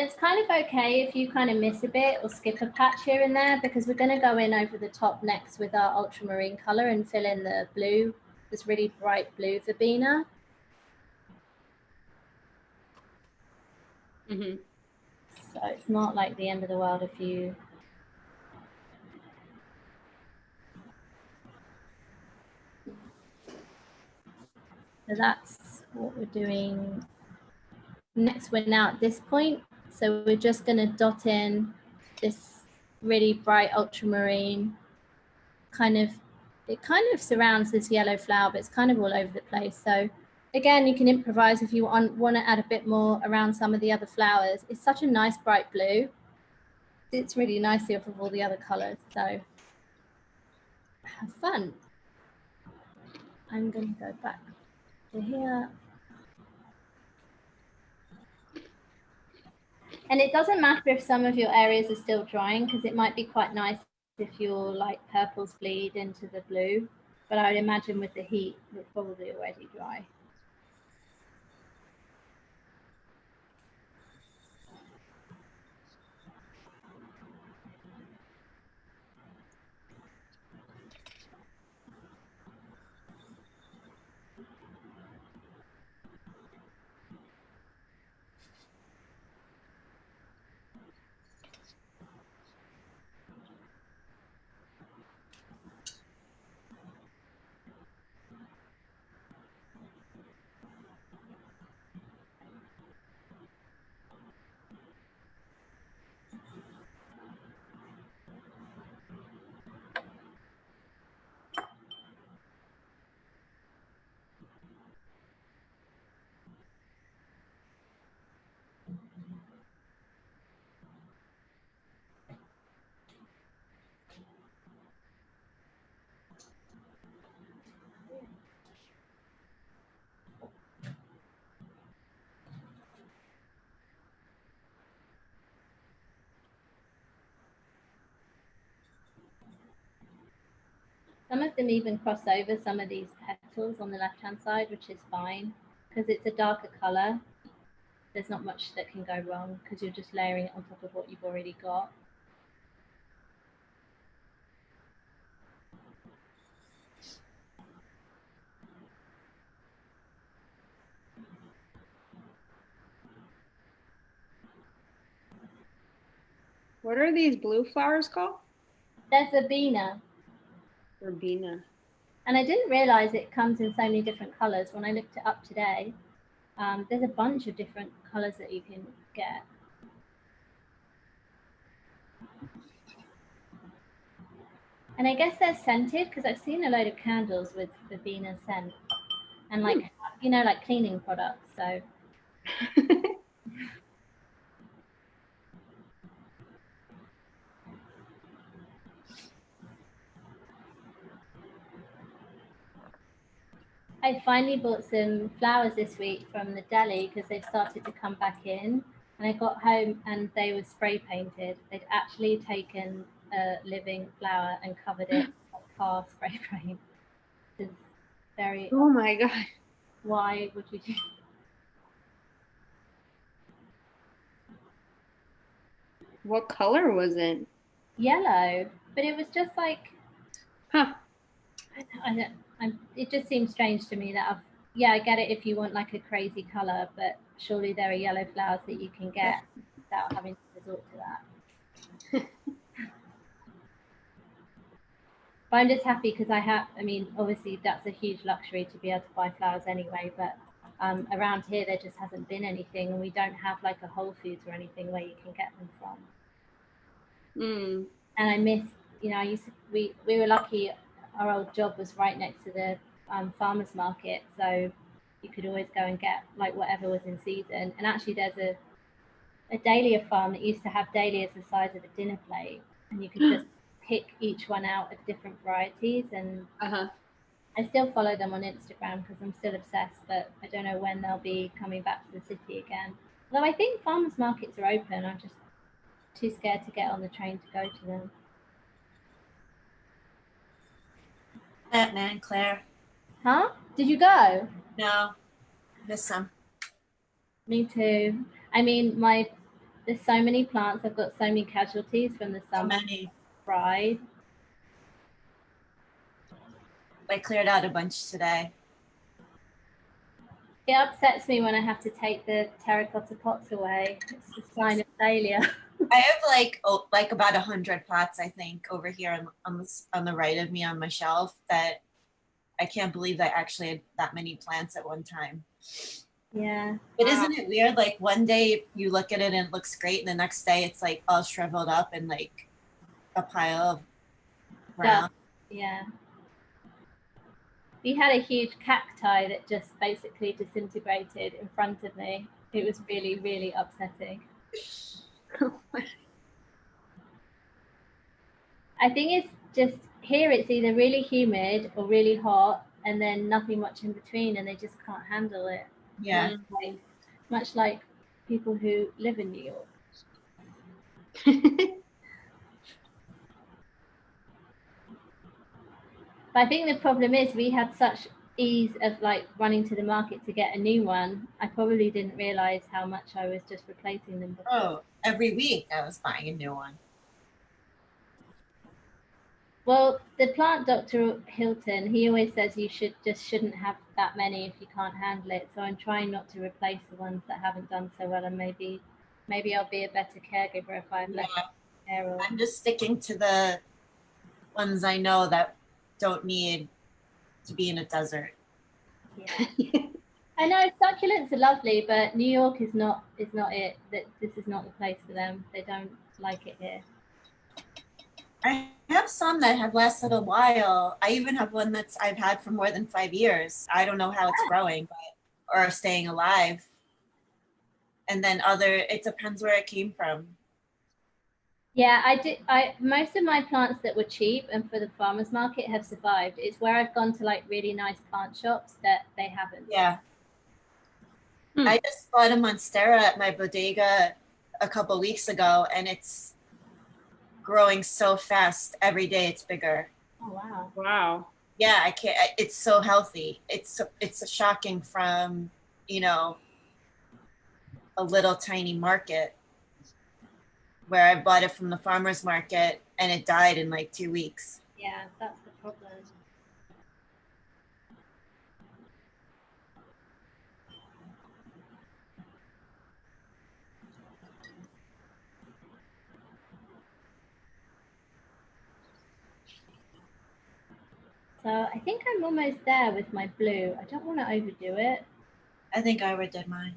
B: it's kind of okay if you kind of miss a bit or skip a patch here and there, because we're going to go in over the top next with our ultramarine color and fill in the blue, this really bright blue verbena.
D: Mm-hmm.
B: So it's not like the end of the world if you... So that's what we're doing. Next, we're now at this point. So we're just going to dot in this really bright ultramarine it kind of surrounds this yellow flower, but it's kind of all over the place. So again, you can improvise if you want to add a bit more around some of the other flowers. It's such a nice bright blue. It's really nicely off of all the other colors. So have fun. I'm going to go back to here. And it doesn't matter if some of your areas are still drying, because it might be quite nice if your light purples bleed into the blue. But I would imagine with the heat, it's probably already dry. Some of them even cross over some of these petals on the left-hand side, which is fine, because it's a darker color. There's not much that can go wrong, because you're just layering it on top of what you've already got.
D: What are these blue flowers called?
B: There's verbena.
D: Verbena.
B: And I didn't realize it comes in so many different colors. When I looked it up today, there's a bunch of different colors that you can get. And I guess they're scented, because I've seen a load of candles with verbena scent and like, you know, like cleaning products. So I finally bought some flowers this week from the deli, because they've started to come back in. And I got home and they were spray painted. They'd actually taken a living flower and covered it with car spray paint. It's very...
D: Oh my God.
B: Why would you do?
D: What color was it?
B: Yellow, but it was just like,
D: Huh.
B: it just seems strange to me that yeah, I get it if you want like a crazy color, but surely there are yellow flowers that you can get without having to resort to that. But I'm just happy because I mean, obviously that's a huge luxury to be able to buy flowers anyway, but around here there just hasn't been anything, and we don't have like a Whole Foods or anything where you can get them from. And I miss, you know, we were lucky, our old job was right next to the farmers market, so you could always go and get like whatever was in season. And actually there's a dahlia farm that used to have dahlias the size of a dinner plate, and you could just pick each one out of different varieties. And I still follow them on Instagram because I'm still obsessed, but I don't know when they'll be coming back to the city again. Although I think farmers markets are open, I'm just too scared to get on the train to go to them.
E: Batman, Claire.
B: Huh? Did you go?
E: No, miss some.
B: Me too. I mean, my There's so many plants. I've got so many casualties from the
E: So
B: summer
E: many.
B: fried.
E: I cleared out a bunch today.
B: It upsets me when I have to take the terracotta pots away. It's a sign of failure.
E: I have like about 100 pots, I think, over here on the right of me on my shelf that I can't believe I actually had that many plants at one time.
B: Yeah.
E: But isn't it weird? Like one day you look at it and it looks great, and the next day it's like all shriveled up and like a pile of brown.
B: Yeah. We had a huge cacti that just basically disintegrated in front of me. It was really, really upsetting. I think it's just here it's either really humid or really hot and then nothing much in between, and they just can't handle it.
E: Yeah.
B: Like, much like people who live in New York. But I think the problem is we had such ease of like running to the market to get a new one. I probably didn't realize how much I was just replacing them before.
E: Oh, every week I was buying a new one.
B: Well, the plant doctor Hilton, he always says you shouldn't have that many if you can't handle it. So I'm trying not to replace the ones that haven't done so well, and maybe I'll be a better caregiver if I have less care of.
E: I'm just sticking to the ones I know that don't need to be in a desert.
B: Yeah. I know succulents are lovely, but New York is not it. That this is not the place for them. They don't like it here.
E: I have some that have lasted a while. I even have one I've had for more than 5 years. I don't know how it's growing, or staying alive. And then it depends where it came from.
B: Yeah, most of my plants that were cheap and for the farmers market have survived. It's where I've gone to like really nice plant shops that they haven't.
E: Yeah. I just bought a monstera at my bodega a couple weeks ago, and it's growing so fast. Every day it's bigger.
B: Oh wow.
D: Wow.
E: Yeah, I can't. It's so healthy. It's shocking from, a little tiny market where I bought it from the farmer's market and it died in like 2 weeks.
B: Yeah, that's the problem. So I think I'm almost there with my blue. I don't want to overdo it.
E: I think I overdid mine.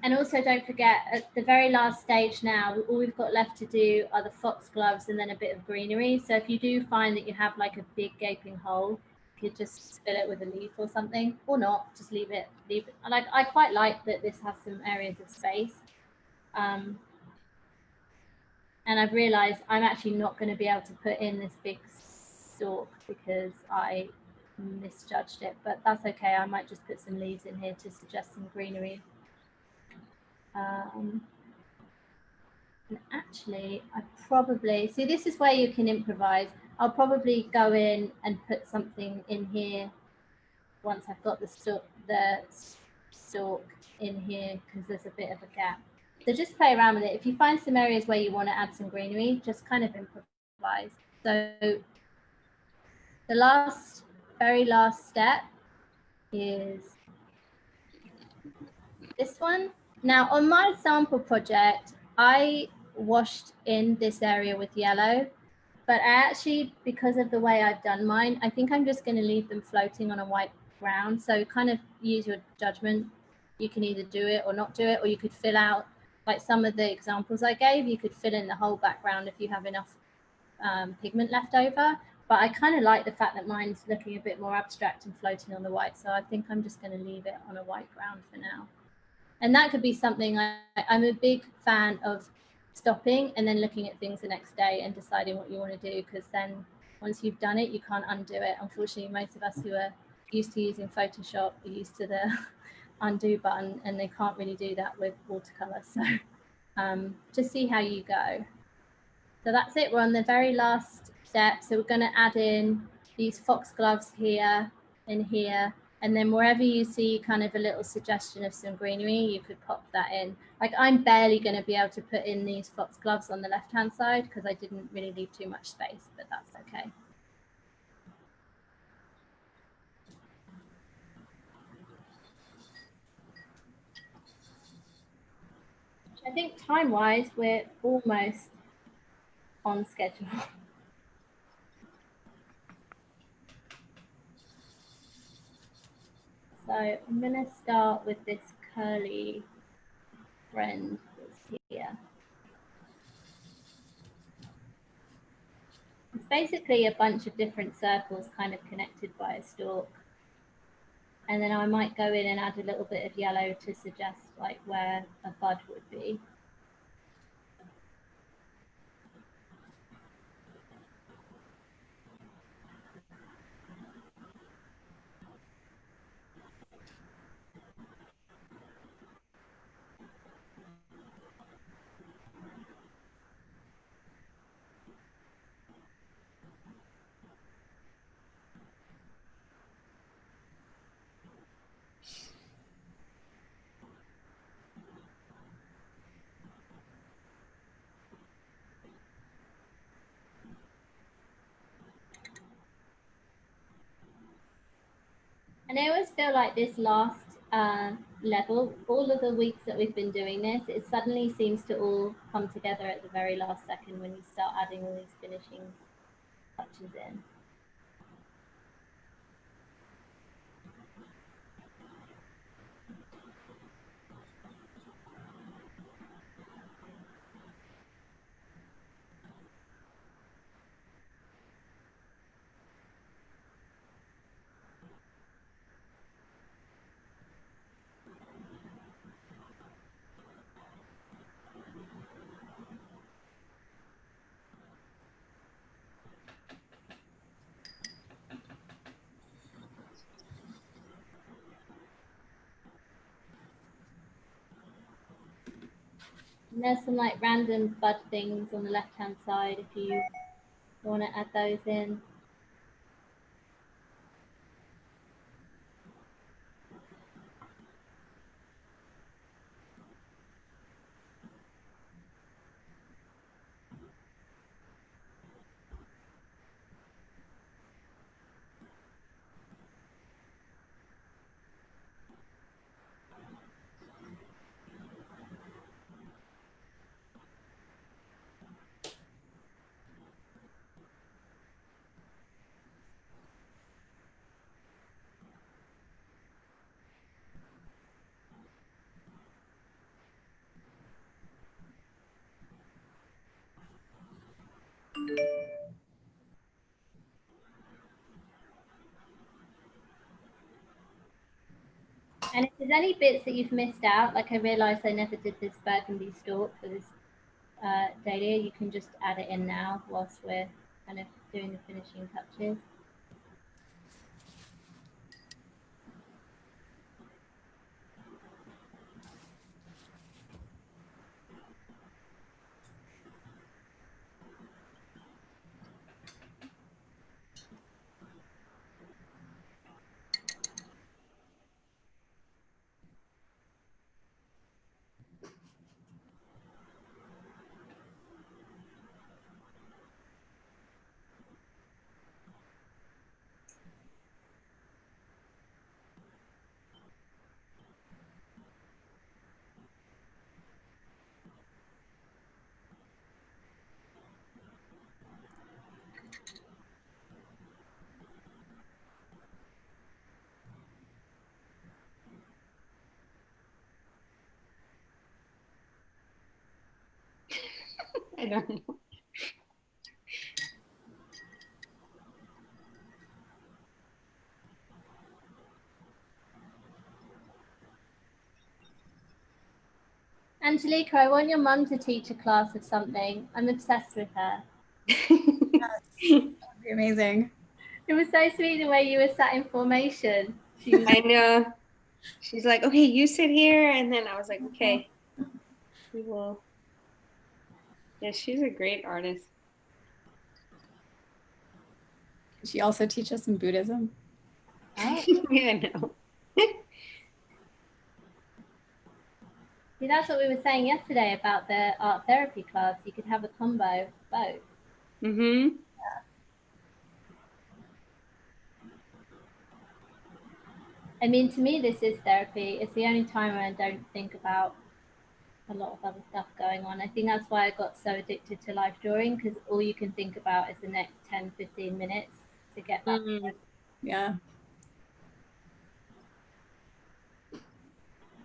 B: And also don't forget, at the very last stage now, all we've got left to do are the foxgloves and then a bit of greenery. So if you do find that you have like a big gaping hole, you could just fill it with a leaf or something, or not, just leave it. Like, I quite like that this has some areas of space. And I've realized I'm actually not going to be able to put in this big stalk because I misjudged it, but that's okay. I might just put some leaves in here to suggest some greenery. And actually, I probably see this is where you can improvise. I'll probably go in and put something in here once I've got the stalk in here, because there's a bit of a gap. So just play around with it. If you find some areas where you want to add some greenery, just kind of improvise. So the very last step is this one. Now on my sample project, I washed in this area with yellow, but I actually, because of the way I've done mine, I think I'm just going to leave them floating on a white ground. So kind of use your judgment. You can either do it or not do it, or you could fill out, like some of the examples I gave, you could fill in the whole background if you have enough pigment left over. But I kind of like the fact that mine's looking a bit more abstract and floating on the white. So I think I'm just going to leave it on a white ground for now. And that could be something I'm a big fan of, stopping and then looking at things the next day and deciding what you want to do, because then once you've done it, you can't undo it. Unfortunately, most of us who are used to using Photoshop are used to the undo button, and they can't really do that with watercolor. So just see how you go. So that's it. We're on the very last step. So we're going to add in these foxgloves here and here. And then wherever you see kind of a little suggestion of some greenery, you could pop that in. Like I'm barely going to be able to put in these foxgloves on the left-hand side because I didn't really leave too much space, but that's okay. I think time-wise, we're almost on schedule. So I'm going to start with this curly friend that's here. It's basically a bunch of different circles kind of connected by a stalk. And then I might go in and add a little bit of yellow to suggest like where a bud would be. And I always feel like this last level, all of the weeks that we've been doing this, it suddenly seems to all come together at the very last second when you start adding all these finishing touches in. And there's some like random bud things on the left-hand side if you want to add those in. And if there's any bits that you've missed out, like I realised I never did this burgundy stalk for this dahlia, you can just add it in now whilst we're kind of doing the finishing touches.
D: I don't know.
B: Angelica, I want your mum to teach a class of something. I'm obsessed with her.
A: Yes, that'd be amazing.
B: It was so sweet the way you were sat in formation. She was
D: I know. She's like, okay, you sit here. And then I was like, okay, we will. Yeah, she's a great artist.
A: She also teaches some Buddhism.
B: Oh.
D: Yeah, no.
B: See, that's what we were saying yesterday about the art therapy class. You could have a combo of both.
D: Mm-hmm.
B: I mean, to me, this is therapy. It's the only time when I don't think about a lot of other stuff going on. I think that's why I got so addicted to live drawing, because all you can think about is the next 10, 15 minutes to get back.
A: Yeah.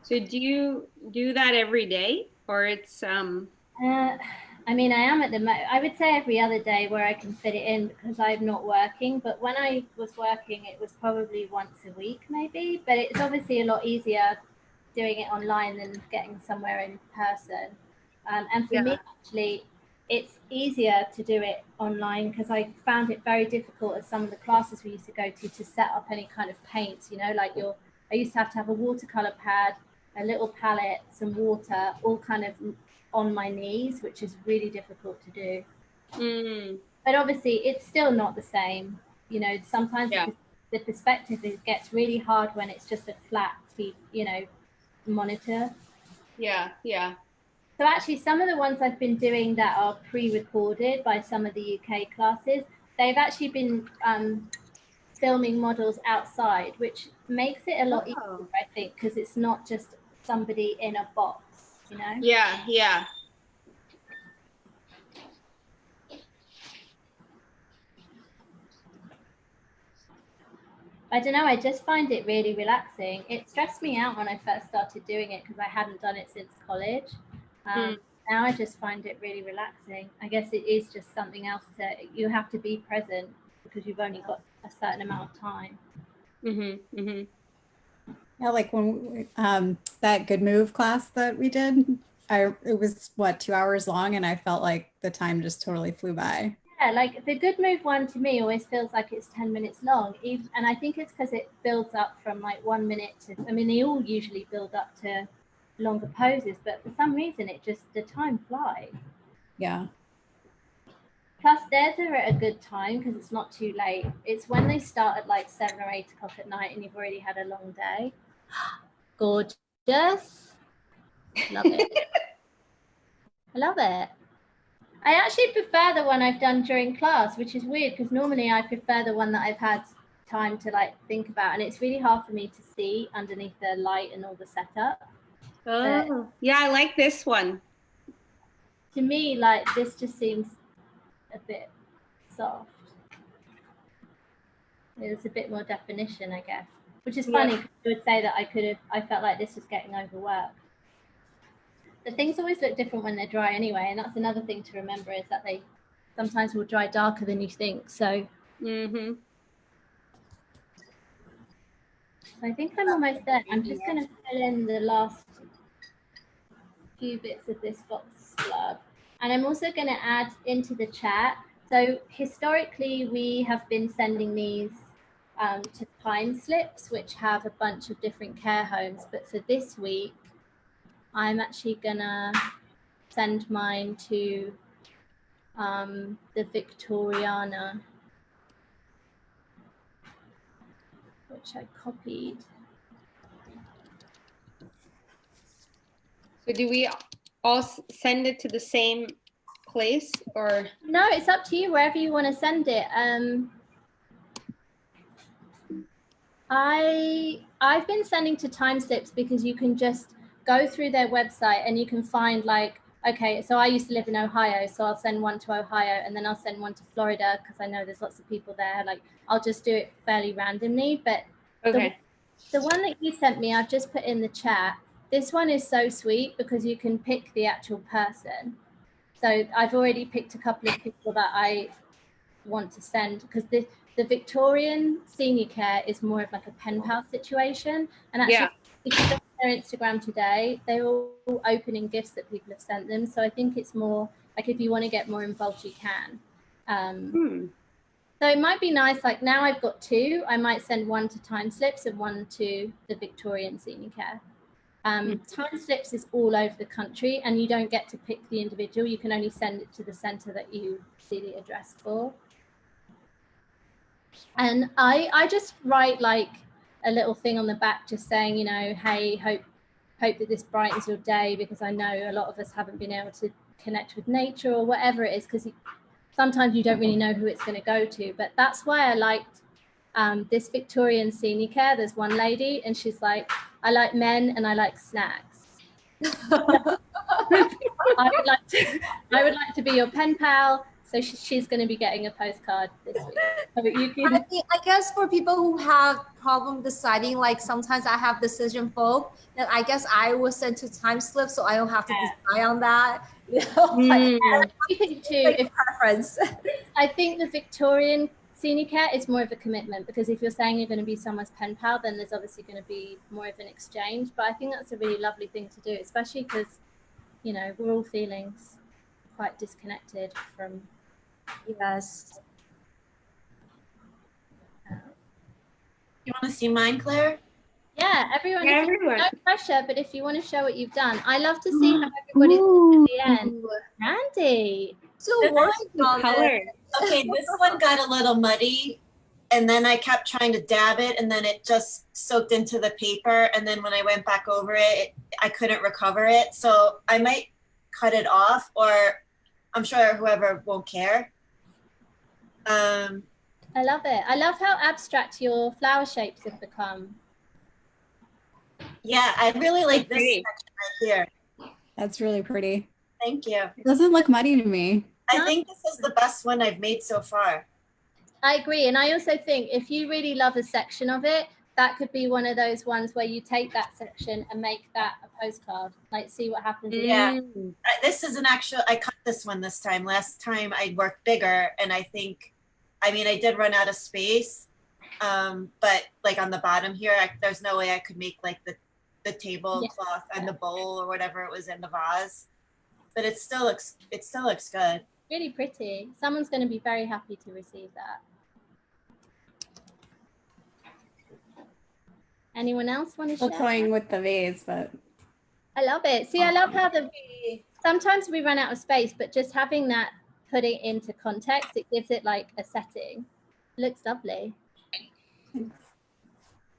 D: So do you do that every day, or it's
B: I mean, I am at the I would say every other day where I can fit it in because I'm not working. But when I was working, it was probably once a week, maybe. But it's obviously a lot easier doing it online than getting somewhere in person. And for me, actually, it's easier to do it online because I found it very difficult at some of the classes we used to go to set up any kind of paints. You know, like I used to have a watercolor pad, a little palette, some water, all kind of on my knees, which is really difficult to do. But obviously it's still not the same. You know, sometimes the perspective gets really hard when it's just a flat, you know, monitor.
D: Yeah.
B: So actually some of the ones I've been doing that are pre-recorded by some of the UK classes, they've actually been filming models outside, which makes it a lot easier, I think, because it's not just somebody in a box, you know?
D: Yeah.
B: I don't know, I just find it really relaxing. It stressed me out when I first started doing it because I hadn't done it since college. Now I just find it really relaxing. I guess it is just something else you have to be present because you've only got a certain amount of time.
A: Yeah, like when that Good Move class that we did, it was what, 2 hours long, and I felt like the time just totally flew by.
B: Yeah, like the Good Move one to me always feels like it's 10 minutes long. And I think it's because it builds up from like 1 minute to, I mean, they all usually build up to longer poses, but for some reason the time flies.
A: Yeah.
B: Plus theirs are at a good time because it's not too late. It's when they start at like 7 or 8 o'clock at night and you've already had a long day. Gorgeous. Love it. I love it. I actually prefer the one I've done during class, which is weird because normally I prefer the one that I've had time to like think about, and it's really hard for me to see underneath the light and all the setup.
D: Oh, yeah, I like this one.
B: To me, like this just seems a bit soft. There's a bit more definition, I guess, which is funny because you would say that I felt like this was getting overworked. The things always look different when they're dry anyway, and that's another thing to remember is that they sometimes will dry darker than you think. So, so I think I'm almost there. I'm just going to fill in the last few bits of this box blurb, and I'm also going to add into the chat. So historically, we have been sending these to time slips, which have a bunch of different care homes. But for this week, I'm actually going to send mine to the Victoriana, which I copied.
D: So do we all send it to the same place, or?
B: No, it's up to you, wherever you want to send it. I've been sending to time slips because you can just go through their website and you can find like, okay, so I used to live in Ohio, so I'll send one to Ohio and then I'll send one to Florida because I know there's lots of people there. Like I'll just do it fairly randomly. But the one that you sent me, I've just put in the chat. This one is so sweet because you can pick the actual person. So I've already picked a couple of people that I want to send because the Victorian senior care is more of like a pen pal situation. And actually, if you look at their Instagram today, they're all opening gifts that people have sent them. So I think it's more like if you want to get more involved, you can. So it might be nice, like now I've got 2, I might send one to time slips and one to the Victorian senior care. Time slips is all over the country and you don't get to pick the individual. You can only send it to the center that you see the address for. And I just write like a little thing on the back just saying, you know, hey, hope that this brightens your day, because I know a lot of us haven't been able to connect with nature or whatever it is, because sometimes you don't really know who it's going to go to. But that's why I liked this Victorian senior care. There's one lady and she's like, I like men and I like snacks. I would like to be your pen pal. So she's going to be getting a postcard this week. So you can...
F: I guess for people who have problem deciding, like sometimes I have decision folk, then I guess I will send to time slip so I don't have to decide on that. You know,
B: I think too,
F: if preference.
B: I think the Victorian senior care is more of a commitment, because if you're saying you're going to be someone's pen pal, then there's obviously going to be more of an exchange. But I think that's a really lovely thing to do, especially because, you know, we're all feeling quite disconnected from.
F: Yes.
E: You want to see mine, Claire?
B: Yeah, everyone.
D: Yeah, everyone.
B: No pressure, but if you want to show what you've done, I love to see how everybody's at the end. Randy,
F: So working on
D: color.
E: Okay, this one got a little muddy, and then I kept trying to dab it, and then it just soaked into the paper, and then when I went back over it, I couldn't recover it. So I might cut it off, or I'm sure whoever won't care.
B: I love it. I love how abstract your flower shapes have become.
E: Yeah, I really like this section right here.
A: That's really pretty.
E: Thank you.
A: It doesn't look muddy to me.
E: I think this is the best one I've made so far.
B: I agree. And I also think if you really love a section of it, that could be one of those ones where you take that section and make that a postcard, like see what happens.
E: Yeah, this is an actual, I cut this one this time. Last time I worked bigger, and I think, I mean, I did run out of space, but like on the bottom here, there's no way I could make like the tablecloth and the bowl or whatever it was in the vase, but it still looks good.
B: Really pretty. Someone's going to be very happy to receive that. Anyone else want to share?
A: Still toying with the vase, but
B: I love it. See, I love how sometimes we run out of space, but just having that, put it into context, it gives it like a setting. It looks lovely.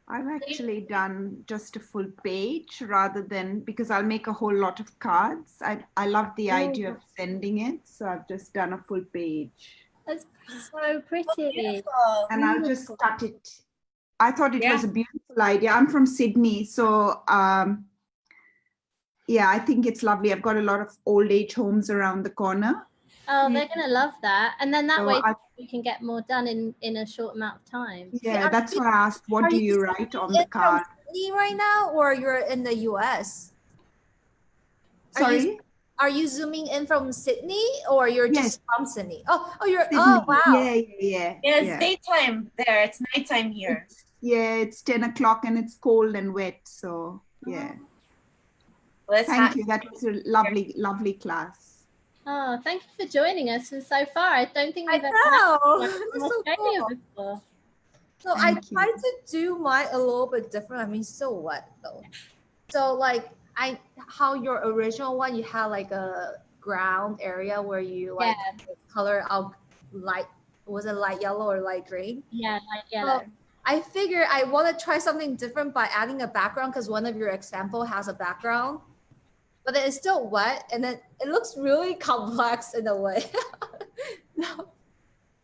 H: I've actually done just a full page rather than, because I'll make a whole lot of cards. I love the idea of sending it, so I've just done a full page.
B: That's so pretty.
H: And I'll just cut it. I thought it was a beautiful idea. I'm from Sydney, so yeah, I think it's lovely. I've got a lot of old age homes around the corner.
B: Oh, they're going to love that. And then that way we can get more done in a short amount of time.
H: Yeah, that's why I asked, what do you write on the card?
F: Sydney right now, or you're in the US?
H: Sorry?
F: Are you zooming in from Sydney, or you're just from Sydney? Oh, you're,
H: Sydney.
F: oh, wow.
H: Yeah,
E: it's daytime there. It's nighttime here.
H: It's 10 o'clock and it's cold and wet. So, yeah. Thank you. That was a lovely, lovely class.
B: Oh, thank you for joining us so far. I don't think we've ever
F: so
B: before.
F: So I tried to do mine a little bit different. I mean, so what though? So like how your original one, you had like a ground area where you like color out light, was it light yellow or light green?
B: Yeah, light yellow.
F: So I figured I want to try something different by adding a background, because one of your example has a background, but then it's still wet, and then it looks really complex in a way. No.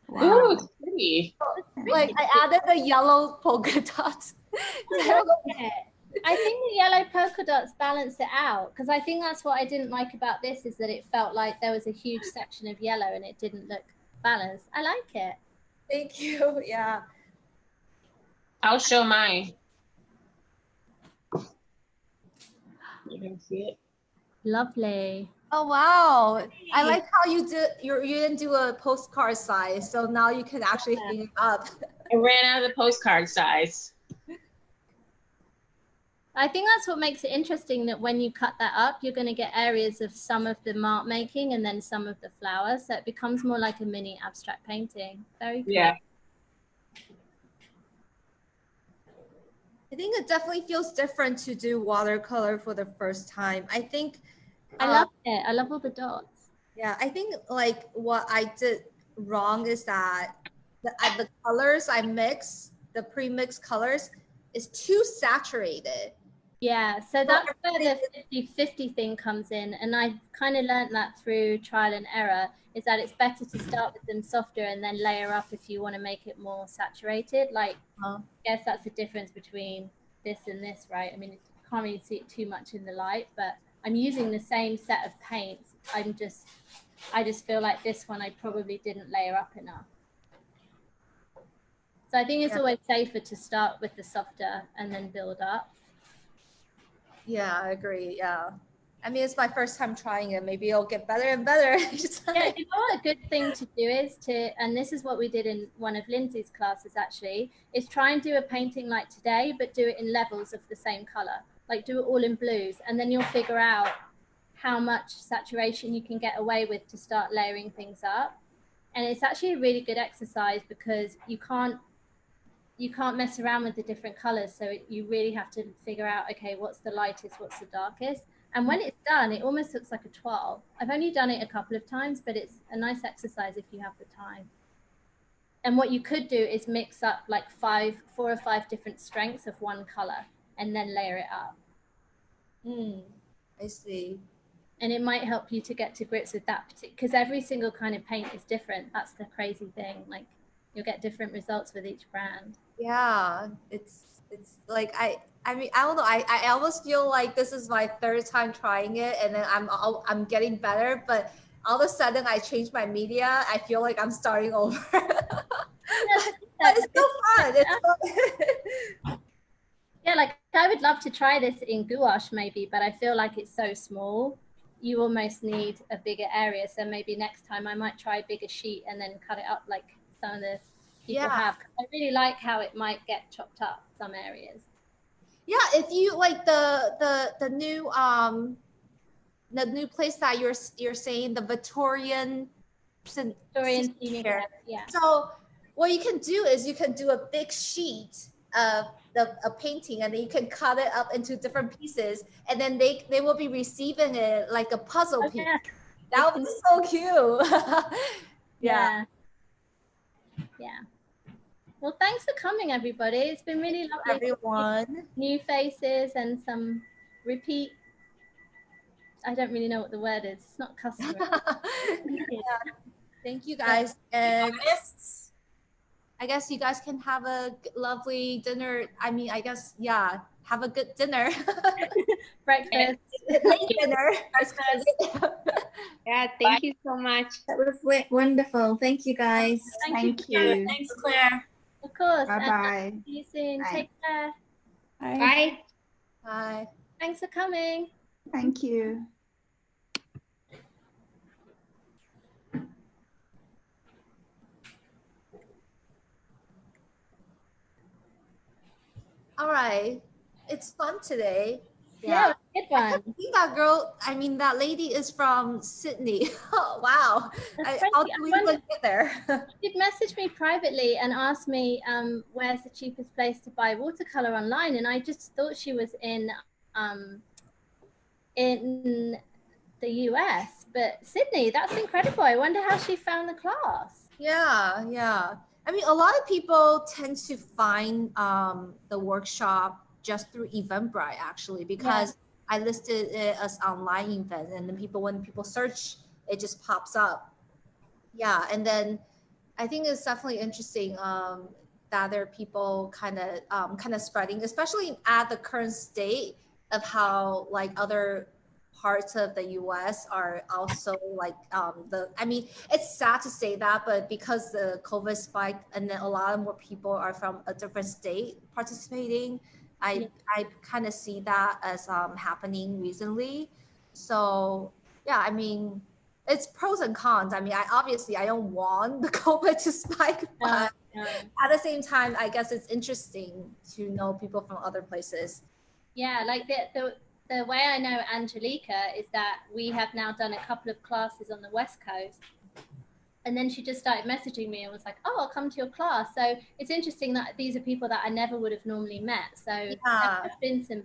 G: Wow. Ooh, it's pretty.
F: Like I added the yellow polka dots.
B: I think the yellow polka dots balance it out, because I think that's what I didn't like about this, is that it felt like there was a huge section of yellow and it didn't look balanced. I like it.
F: Thank you. Yeah.
G: I'll show mine. You can see it.
B: Lovely.
F: Oh wow! I like how you didn't do a postcard size, so now you can actually hang it up.
G: I ran out of the postcard size.
B: I think that's what makes it interesting, that when you cut that up, you're going to get areas of some of the mark making and then some of the flowers, so it becomes more like a mini abstract painting. Very cool.
G: Yeah.
F: I think it definitely feels different to do watercolor for the first time. I think
B: I love it. I love all the dots.
F: Yeah, I think like what I did wrong is that the colors I mix, the pre-mixed colors, is too saturated.
B: Yeah, so that's where the 50-50 thing comes in. And I kind of learned that through trial and error, is that it's better to start with them softer and then layer up if you want to make it more saturated. Like, I guess that's the difference between this and this, right? I mean, you can't really see it too much in the light, but I'm using the same set of paints. I just feel like this one I probably didn't layer up enough. So I think it's always safer to start with the softer and then build up.
F: Yeah, I agree. Yeah. I mean, it's my first time trying it. Maybe it'll get better and better.
B: Yeah, you know what a good thing to do is and this is what we did in one of Lindsay's classes actually, is try and do a painting like today, but do it in levels of the same color. Like do it all in blues, and then you'll figure out how much saturation you can get away with to start layering things up. And it's actually a really good exercise because you can't mess around with the different colors. So you really have to figure out, okay, what's the lightest, what's the darkest. And when it's done, it almost looks like a 12. I've only done it a couple of times, but it's a nice exercise if you have the time. And what you could do is mix up like 4 or 5 different strengths of one color and then layer it up.
F: I see.
B: And it might help you to get to grips with that, because every single kind of paint is different. That's the crazy thing. Like you'll get different results with each brand.
F: Yeah, it's like I mean, I don't know. I almost feel like this is my 3rd time trying it, and then I'm getting better. But all of a sudden, I change my media. I feel like I'm starting over. But it's still fun. It's fun.
B: Yeah, like I would love to try this in gouache maybe, but I feel like it's so small. You almost need a bigger area. So maybe next time I might try a bigger sheet and then cut it up like some of the people have. I really like how it might get chopped up some areas.
F: Yeah, if you like the new place that you're saying, the Victorian
B: Scenic Area, yeah.
F: So what you can do is you can do a big sheet of a painting, and then you can cut it up into different pieces, and then they will be receiving it like a puzzle piece.
B: Yeah.
F: That would be so cute.
B: Yeah. Well, thanks for coming, everybody. It's been really lovely.
F: Everyone.
B: New faces and some repeat. I don't really know what the word is. It's not customer.
F: Thank you guys. And I guess you guys can have a lovely dinner. I mean, I guess, have a good dinner.
B: Breakfast.
F: Dinner.
D: Yeah, thank you so much.
E: That was wonderful. Thank you guys.
H: Thank you.
E: Thanks, Claire.
B: Of course.
H: Bye-bye.
B: See you soon.
H: Bye.
B: Take care.
A: Bye.
D: Bye.
F: Bye.
B: Thanks for coming.
H: Thank you.
F: All right. It's fun today.
B: Yeah, good one.
F: I think that lady is from Sydney. Oh, wow. How do we even get there?
B: She did message me privately and asked me where's the cheapest place to buy watercolor online, and I just thought she was in the US, but Sydney, that's incredible. I wonder how she found the class.
F: Yeah. I mean, a lot of people tend to find the workshop just through Eventbrite, actually, because I listed it as online event, and then when people search, it just pops up. Yeah, and then I think it's definitely interesting that there are people kind of spreading, especially at the current state of how like other parts of the US are also like I mean, it's sad to say that, but because the COVID spiked and then a lot more people are from a different state participating, I kind of see that as happening recently. So yeah, I mean, it's pros and cons. I mean, I don't want the COVID to spike, but at the same time, I guess it's interesting to know people from other places.
B: Yeah, like the way I know Angelica is that we have now done a couple of classes on the West Coast. And then she just started messaging me and was like, oh, I'll come to your class. So it's interesting that these are people that I never would have normally met. So there's been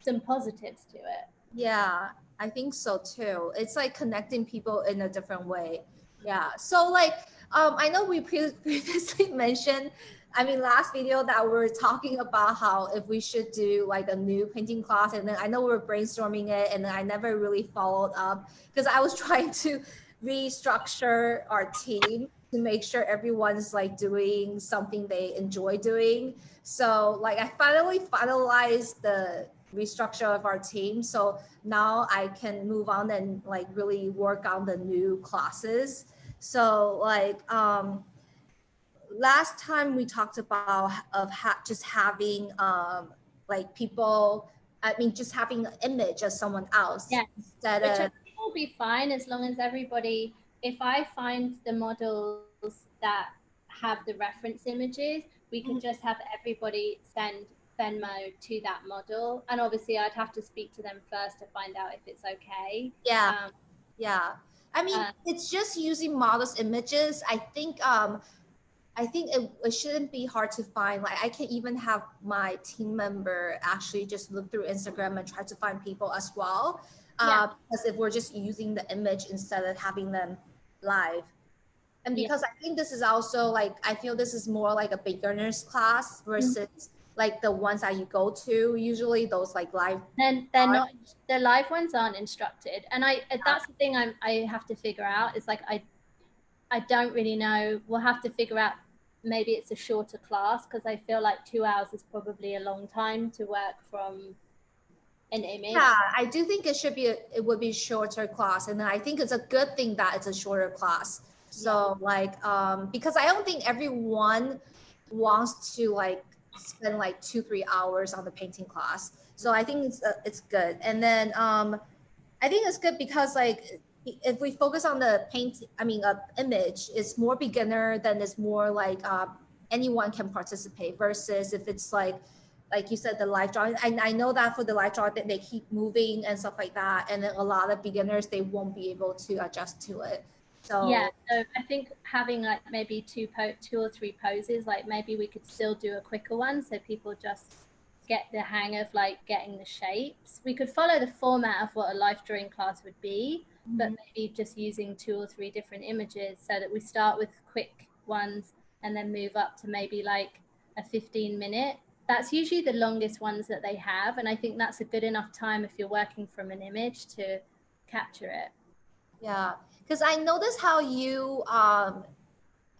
B: some positives to it.
F: Yeah, I think so too. It's like connecting people in a different way. Yeah. So like, I know we previously mentioned, I mean, last video that we were talking about how if we should do like a new painting class, and then I know we were brainstorming it, and then I never really followed up because I was trying to restructure our team to make sure everyone's like doing something they enjoy doing. So like I finally finalized the restructure of our team. So now I can move on and like really work on the new classes. So like last time we talked about of just having like people, I mean just having an image of someone else
B: Yeah,
F: instead
B: which I
F: of
B: think will be fine as long as everybody, if I find the models that have the reference images, we could just have everybody send Venmo to that model. And obviously I'd have to speak to them first to find out if it's okay.
F: yeah. Yeah. I mean,
B: uh,
F: it's just using models images. I think it shouldn't be hard to find. Like I can even have my team member actually just look through Instagram and try to find people as well.
B: Yeah.
F: Because if we're just using the image instead of having them live. And because I think this is also like, I feel this is more like a beginner's class versus like the ones that you go to, usually those like live.
B: then they're not, the live ones aren't instructed. And that's the thing I have to figure out is like, I don't really know. We'll have to figure out, maybe it's a shorter class because I feel like 2 hours is probably a long time to work from an image.
F: Yeah, I do think it would be shorter class. And I think it's a good thing that it's a shorter class. So like, because I don't think everyone wants to like spend like 2-3 hours on the painting class. So I think it's good. And then I think it's good because like if we focus on the image, it's more beginner, then it's more like anyone can participate versus if it's like you said, the live drawing. I know that for the live drawing, they keep moving and stuff like that. And then a lot of beginners, they won't be able to adjust to it. So
B: yeah, so I think having like maybe two or three poses, like maybe we could still do a quicker one so people just get the hang of like getting the shapes. We could follow the format of what a life drawing class would be, but maybe just using 2 or 3 different images so that we start with quick ones and then move up to maybe like a 15-minute. That's usually the longest ones that they have, and I think that's a good enough time if you're working from an image to capture it.
F: yeah, because I noticed how you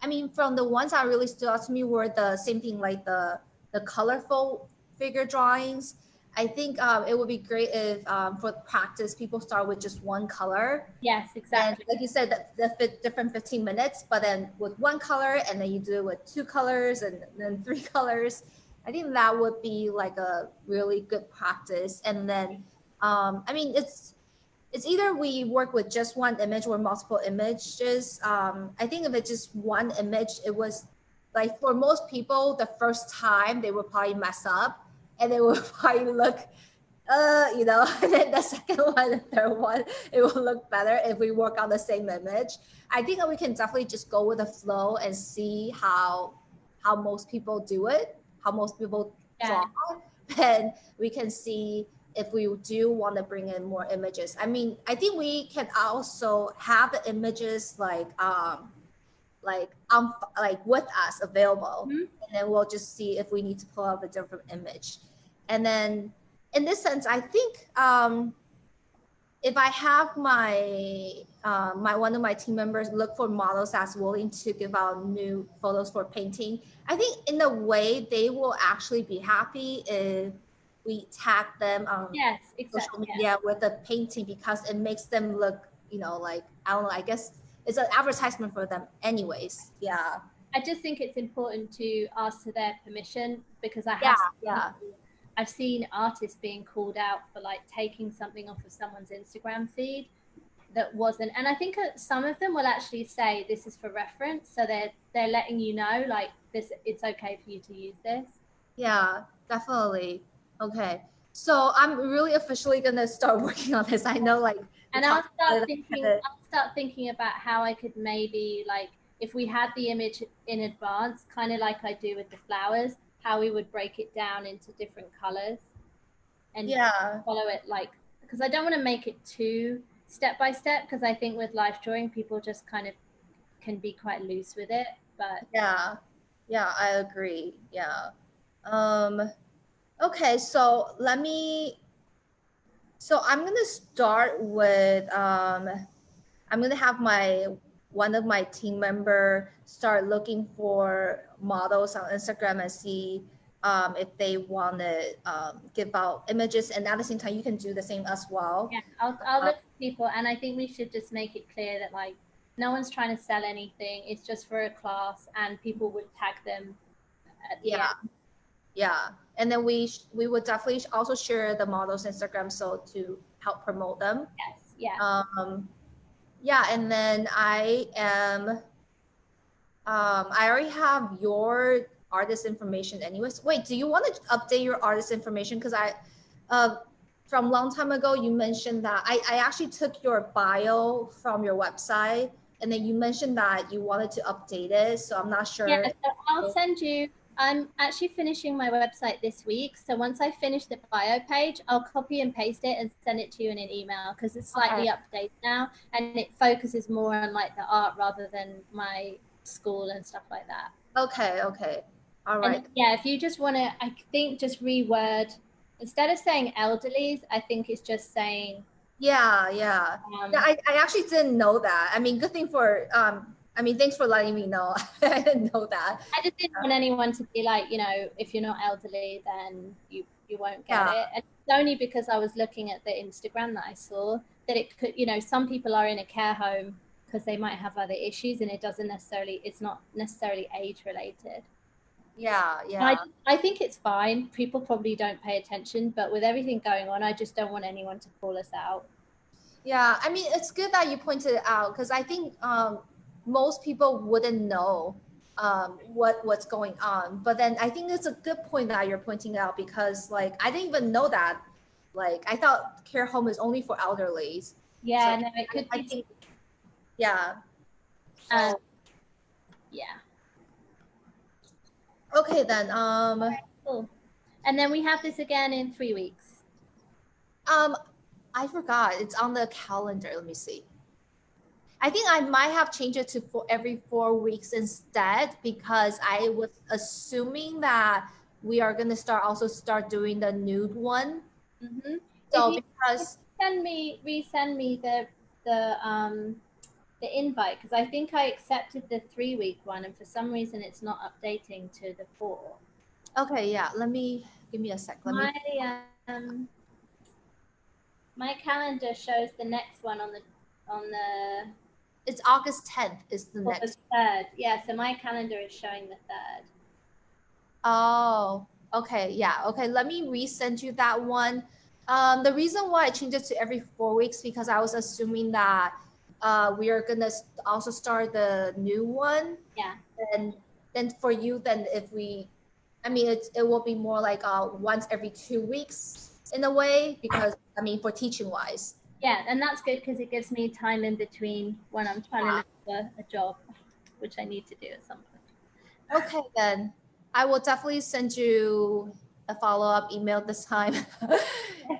F: I mean, from the ones that really stood out to me were the same thing, like the colorful figure drawings. I think it would be great if for practice, people start with just one color.
B: Yes, exactly.
F: And like you said, the different 15 minutes, but then with one color, and then you do it with 2 colors and then 3 colors. I think that would be like a really good practice. And then, I mean, it's either we work with just one image or multiple images. I think if it's just one image, it was like for most people, the first time they would probably mess up and they would probably look, you know, and then the second one, the third one, it will look better if we work on the same image. I think that we can definitely just go with the flow and see how most people do it, how most people draw, and we can see if we do want to bring in more images. I mean, I think we can also have the images like with us available, and then we'll just see if we need to pull out a different image. And then in this sense, I think if I have my one of my team members look for models that's willing to give out new photos for painting, I think in a way they will actually be happy if we tag them on social media with the painting, because it makes them look, you know, like, I don't know, I guess it's an advertisement for them anyways. Yeah.
B: I just think it's important to ask for their permission, because I've seen artists being called out for like taking something off of someone's Instagram feed that wasn't, and I think some of them will actually say this is for reference, so they're letting you know like this, it's okay for you to use this.
F: Yeah, definitely. Okay, so I'm really officially gonna start working on this. I know, like,
B: and I'll start thinking about how I could maybe, like, if we had the image in advance, kind of like I do with the flowers, how we would break it down into different colors and follow it, like, because I don't want to make it too step by step, because I think with life drawing people just kind of can be quite loose with it, but
F: yeah, I agree. Yeah. Okay, so I'm gonna start with I'm gonna have one of my team member start looking for models on Instagram and see if they want to give out images, and at the same time you can do the same as well.
B: yeah, I'll look for people, and I think we should just make it clear that like no one's trying to sell anything. It's just for a class, and people would tag them at the end.
F: Yeah, and then we would definitely also share the models Instagram so to help promote them.
B: Yes, yeah.
F: Yeah, and then I already have your artist information anyways. Wait, do you want to update your artist information? Because from a long time ago, you mentioned that I actually took your bio from your website, and then you mentioned that you wanted to update it. So I'm not sure.
B: Yeah, so I'll send you. I'm actually finishing my website this week. So once I finish the bio page, I'll copy and paste it and send it to you in an email because it's slightly updated now and it focuses more on like the art rather than my school and stuff like that.
F: Okay. All right.
B: And yeah, if you just want to, I think just reword, instead of saying elderlies, I think it's just saying.
F: Yeah. I actually didn't know that. I mean, good thing for, thanks for letting me know. I didn't know that.
B: I just didn't want anyone to be like, if you're not elderly, then you won't get it. And it's only because I was looking at the Instagram that I saw that it could, some people are in a care home because they might have other issues and it's not necessarily age related.
F: Yeah.
B: I think it's fine. People probably don't pay attention, but with everything going on, I just don't want anyone to call us out.
F: Yeah, I mean, it's good that you pointed it out because I think most people wouldn't know what's going on. But then I think it's a good point that you're pointing out because like I didn't even know that. Like I thought care home is only for elderlies.
B: Yeah,
F: so
B: no, it could be.
F: I think, yeah.
B: Yeah.
F: Okay then.
B: Cool. And then we have this again in 3 weeks.
F: I forgot. It's on the calendar. Let me see. I think I might have changed it to every 4 weeks instead because I was assuming that we are gonna start doing the nude one.
B: Mm-hmm.
F: So because
B: resend me the invite because I think I accepted the 3 week one and for some reason it's not updating to the 4.
F: Okay, yeah. Give me a sec.
B: My calendar shows the next one on the.
F: It's August 10th is the next.
B: The 3rd. Yeah, so my calendar is showing the 3rd.
F: Oh, okay, yeah, okay. Let me resend you that one. The reason why I changed it to every 4 weeks because I was assuming that we are gonna also start the new one.
B: Yeah.
F: And then for you, then it will be more like once every 2 weeks in a way because for teaching wise.
B: Yeah, and that's good because it gives me time in between when I'm trying to look for a job, which I need to do at some point.
F: Okay, then I will definitely send you a follow-up email this time.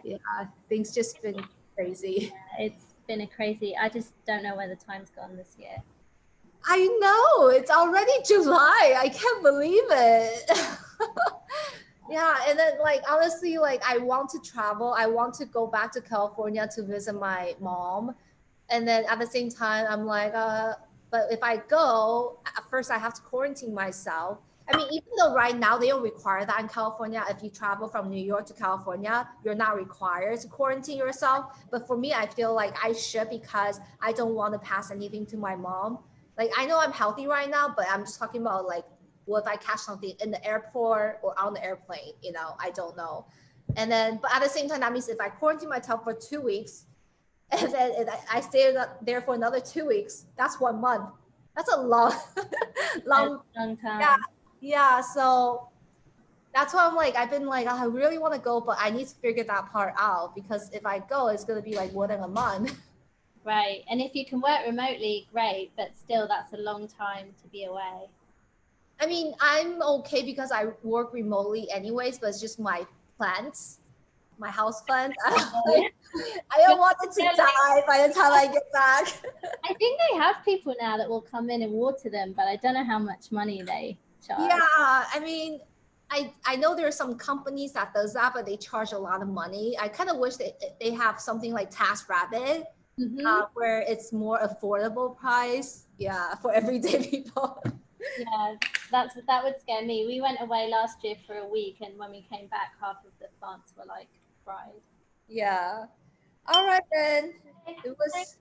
F: Yeah, things just been crazy.
B: Yeah, it's been crazy. I just don't know where the time's gone this year.
F: I know, it's already July. I can't believe it. Yeah, and then honestly, I want to travel. I want to go back to California to visit my mom. And then at the same time, I'm like, but if I go, at first I have to quarantine myself. Even though right now they don't require that in California, if you travel from New York to California, you're not required to quarantine yourself. But for me, I feel like I should because I don't want to pass anything to my mom. I know I'm healthy right now, but I'm just talking about what if I catch something in the airport or on the airplane, I don't know. And then, but at the same time, that means if I quarantine myself for 2 weeks, and then I stay there for another 2 weeks, that's 1 month. That's a long
B: time.
F: Yeah. So that's why I've been I really want to go, but I need to figure that part out because if I go, it's going to be more than a month.
B: Right. And if you can work remotely, great. But still, that's a long time to be away.
F: I'm okay because I work remotely anyways, but it's just my plans. my house plant. I don't want it to die by the time I get back.
B: I think they have people now that will come in and water them, but I don't know how much money they charge.
F: Yeah, I mean, I know there are some companies that does that, but they charge a lot of money. I kind of wish they have something like TaskRabbit, where it's more affordable price. Yeah, for everyday people.
B: Yeah, that would scare me. We went away last year for a week, and when we came back, half of the plants were like fried.
F: Yeah. All right then. It was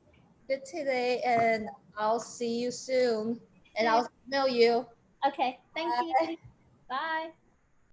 F: good today, and I'll see you soon. And I'll email you.
B: Okay, thank you. Bye.